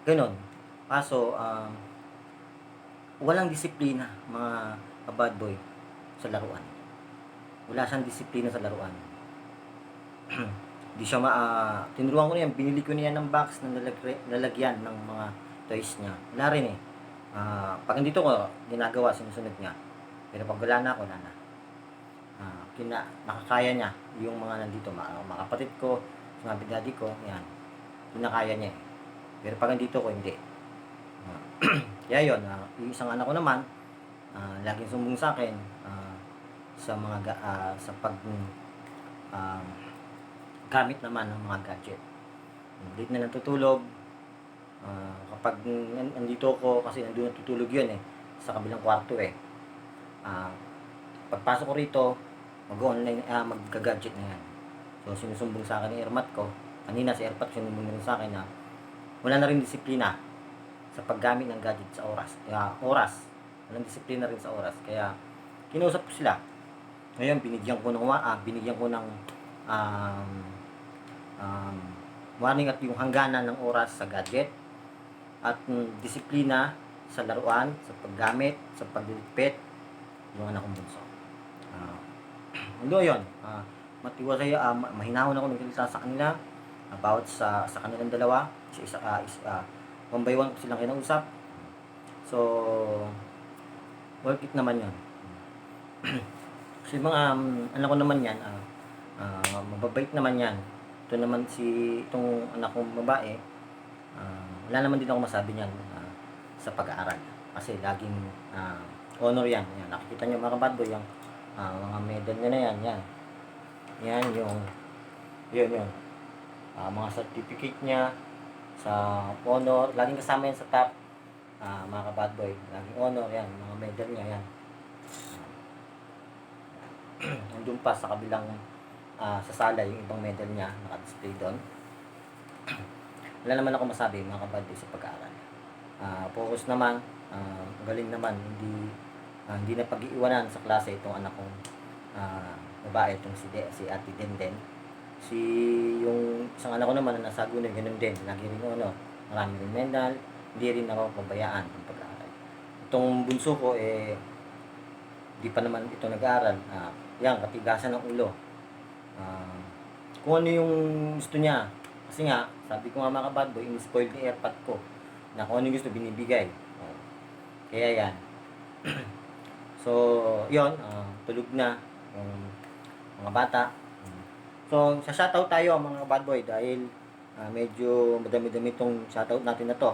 ganon. Kaso, walang disiplina, mga kabad boy, sa laruan. Wala siyang disiplina sa laruan. Di siya tinuruan ko na yan, binili ko niya ng box na lalagyan ng mga toys niya. Wala rin pag nandito ko, ginagawa, sinusunod niya. Pero pag wala na ako, wala na. Nakakaya niya yung mga nandito, mga kapatid ko, mga bidadi ko, yan. Kinakaya niya Pero pag nandito ko, hindi. Kaya yun, yung isang anak ko naman, laging sumbong sa akin sa mga sa pag gamit naman ng mga gadget. Late na natutulog. Kapag nandito ko, kasi nandun natutulog yun sa kabilang kwarto pagpasok ko rito, mag-online, mag-gadget na yan. So sinusumbong sa akin ni Ermat ko. Kanina si Ermat sinusumbong rin sa akin na wala na rin disiplina sa paggamit ng gadget sa oras. Walang disiplina rin sa oras. Kaya kinausap ko sila. Ngayon binigyan ko ng warning at yung hangganan ng oras sa gadget at disiplina sa laruan, sa paggamit, sa pagliligpit yung anak kong bunso. Ano yun? Matiwasay, mahinahon ako nagsalita sa kanila about sa kanilang dalawa. One by one ko silang kinausap. So, worth it naman yun. Kasi mga anak ko naman yan, mababait naman yan. Ito naman itong anak kong babae, wala naman din ako masabi niyan sa pag-aaral. Kasi laging honor yan. Nakikita nyo mga kabadboy, yung mga medal niya na yan. Yan yung mga certificate niya sa honor. Laging kasama yan sa top, mga kabadboy. Laging honor yan, mga medal niya yan. Nandun pa sa kabilang sa sala yung ibang medal niya naka-display doon. Wala naman ako masabi mga kabadboy sa pag-aaral. Focus naman, galing naman, hindi na pag-iiwanan sa klase itong anak kong babae, itong si Ate Denden. Yung isang anak ko naman na nasa Agunoy, ganun din, lagi rin marami rin medal, hindi rin ako pabayaan ng pag-aaral. Itong bunso ko di pa naman ito nag-aaral. Yan, katigasan ng ulo. Kung ano yung gusto niya. Kasi nga, sabi ko nga mga kabadboy, in-spoil ni airpod ko. Na kung ano yung gusto, binibigay. Kaya yan. So, yun, tulog na yung mga bata. So, sa shoutout tayo mga kabadboy dahil medyo madami-dami itong shoutout natin na to.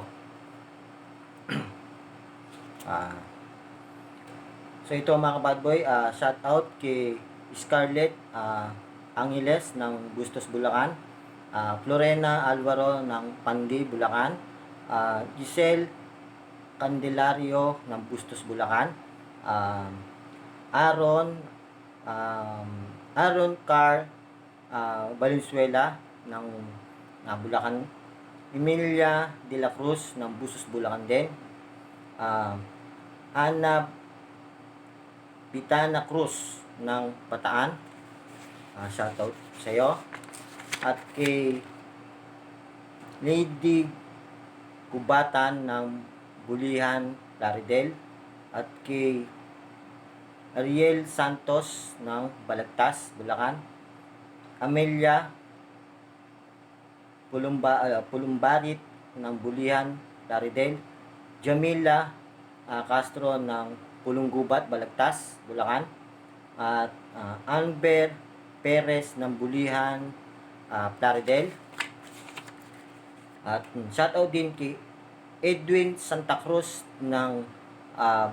So ito mga kabadboy, shout out kay Scarlett Angeles ng Bustos, Bulacan, Florena Alvaro ng Pandi, Bulacan, Giselle Candelario ng Bustos, Bulacan, Aaron Carr Valenzuela ng Bulacan, Emilia de la Cruz ng Bustos, Bulacan din, Ana Pitana Cruz ng Bataan, shoutout sa iyo, at kay Lady Kubatan ng Bulihan, Laridel, at kay Ariel Santos ng Balagtas, Bulacan, Amelia Pulumbarit ng Bulihan, Laridel, Jamila Castro ng Pulunggubat, Balagtas, Bulacan, at Amber Perez ng Bulihan, Plaridel, at shoutout din kay Edwin Santa Cruz ng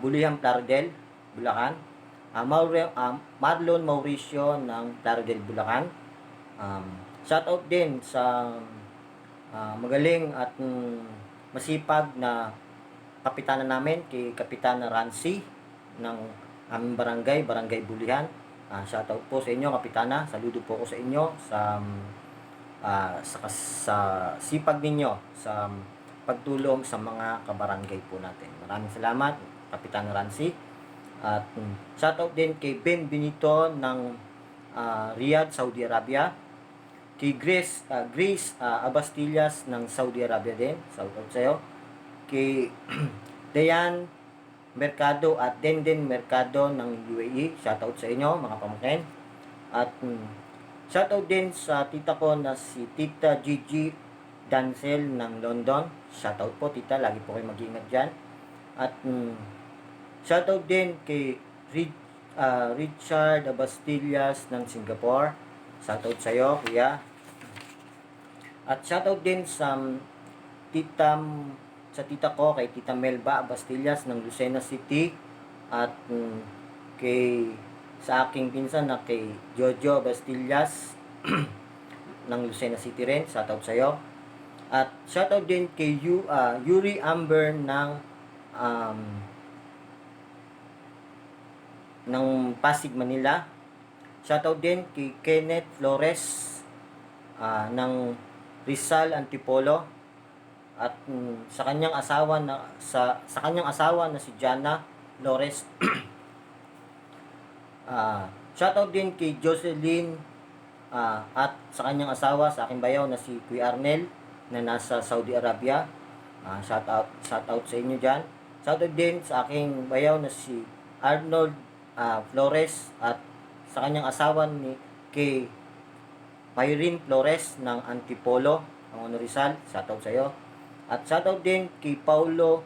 Bulihan, Plaridel, Bulacan, Marlon Mauricio ng Plaridel, Bulacan. Shoutout din sa magaling at masipag na kapitana namin, kay Kapitana Rancy ng aming barangay Bulihan. Shoutout po sa inyo, Kapitana. Saludo po ko sa inyo sa sipag ninyo sa pagtulong sa mga kabarangay po natin. Maraming salamat, Kapitana Rancy. At shoutout din kay Ben Benito ng Riyadh, Saudi Arabia. Kay Grace Abastillas ng Saudi Arabia din. Shoutout sa iyo. Kay Dayan Mercado at Denden Mercado ng UAE. Shoutout sa inyo mga pamangkin. At shoutout din sa tita ko na si Tita Gigi Dancel ng London. Shoutout po tita, lagi po kayo mag-iingat dyan. At shoutout din kay Richard Abastillas ng Singapore. Shoutout sa iyo kuya. At shoutout din sa sa tita ko, kay Tita Melba Bastillas ng Lucena City, at sa aking pinsan na kay Jojo Bastillas ng Lucena City rin, shoutout sa'yo. At shoutout din kay Yuri Amber ng Pasig, Manila. Shoutout din kay Kenneth Flores ng Rizal, Antipolo, at sa kanyang asawa na si Jana Flores. Shoutout din kay Jocelyn at sa kanyang asawa, sa aking bayaw na si Kuya Arnel na nasa Saudi Arabia. Shoutout sa inyo dyan. Shoutout din sa aking bayaw na si Arnold Flores at sa kanyang asawa kay Mayrin Flores ng Antipolo, ang Rizal. Shoutout sa iyo. At shoutout din kay Paulo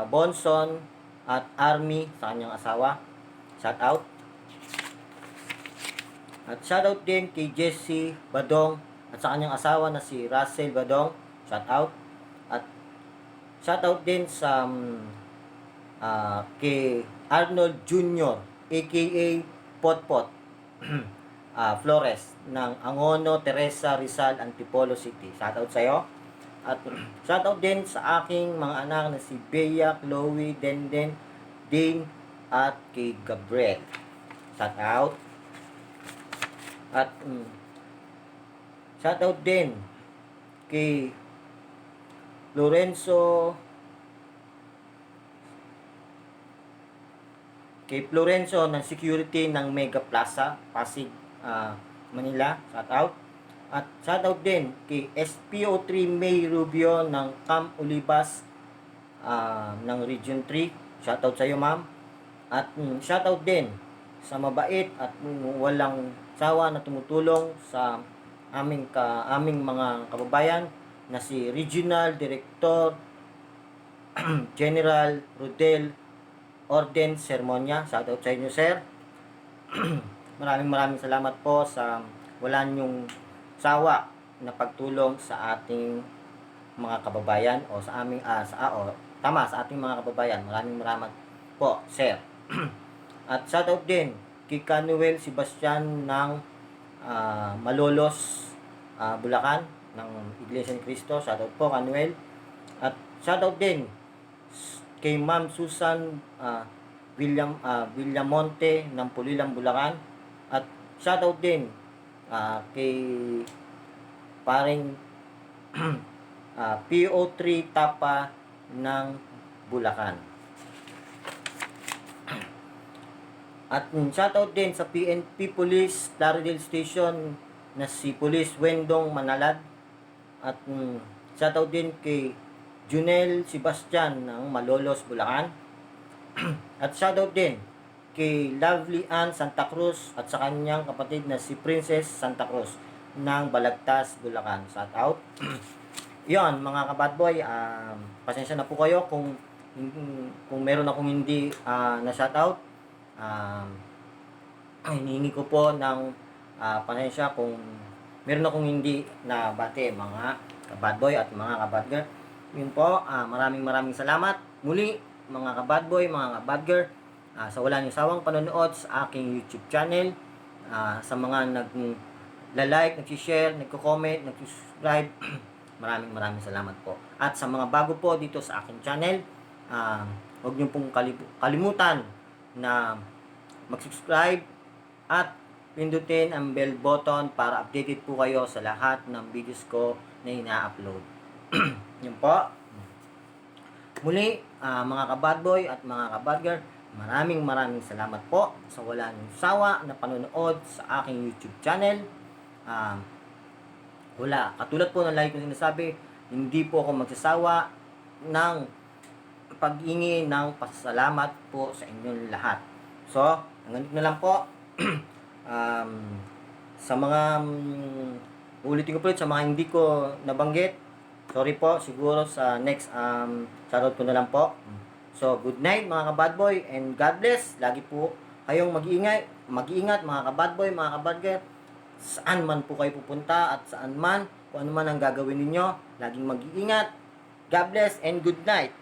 Bonson at Army sa kanyang asawa. Shoutout. At shoutout din kay Jesse Badong at sa kanyang asawa na si Russell Badong. Shoutout. At shoutout din sa kay Arnold Jr. aka Potpot Flores ng Angono, Teresa, Rizal, Antipolo City. Shoutout sa iyo. At shoutout din sa aking mga anak na si Bea, Chloe, Denden, Dane at kay Gabriel. Shoutout. At shoutout din kay Florenzo ng security ng Mega Plaza, Pasig, Manila. Shoutout. At shoutout din kay SPO3 May Rubio ng Camp Olivas ng Region 3. Shoutout sa iyo, ma'am. At shoutout din sa mabait at walang sawa na tumutulong sa aming mga kababayan na si Regional Director General Rodel Orden Sermonia. Shoutout sa inyo, sir. Maraming salamat po sa wala niyong sawa na pagtulong sa ating mga kababayan o sa aming sa ating mga kababayan. Maraming po, sir. At shoutout din kay Canuel Sebastian ng Malolos, Bulacan ng Iglesia ni Cristo. Shoutout po, Canuel. At shoutout din kay Ma'am Susan Villamonte ng Pulilang, Bulacan. At shoutout din kay paring PO3 Tapa ng Bulacan. At shoutout din sa PNP Police Claridel Station na si Police Wendong Manalad. At shoutout din kay Junel Sebastian ng Malolos, Bulacan. At shoutout din kay Lovely Ann Santa Cruz at sa kanyang kapatid na si Princess Santa Cruz ng Balagtas, Bulacan. Shoutout. Yon, mga kabadboy, pasensya na po kayo kung meron akong hindi na shoutout. Hinihingi ko po ng pasensya kung meron akong hindi na bate, mga kabadboy at mga kabadger. Yun po, maraming salamat muli, mga kabadboy, mga kabadger, sa wala niyong sawang panonood sa aking YouTube channel, sa mga nag-like, nag-share, nagko-comment, nag-subscribe. maraming salamat po. At sa mga bago po dito sa aking channel, huwag niyo pong kalimutan na mag-subscribe at pindutin ang bell button para updated po kayo sa lahat ng videos ko na ina-upload. Yun po. Muli, mga kabadboy at mga kabadger, maraming salamat po sa wala niyong sawa na panonood sa aking YouTube channel. Katulad po ng lagi kong sinasabi, hindi po ako magsasawa ng pag-ingi ng pasasalamat po sa inyong lahat. So, hanggang dito na lang po. Sa mga ulitin ko po sa mga hindi ko nabanggit, sorry po, siguro sa next shoutout ko na lang po. So, good night mga kabadboy and God bless. Lagi po kayong mag-iingat mga kabadboy, mga kabadger. Saan man po kayo pupunta at saan man Kung ano man ang gagawin ninyo, laging mag-iingat. God bless and good night.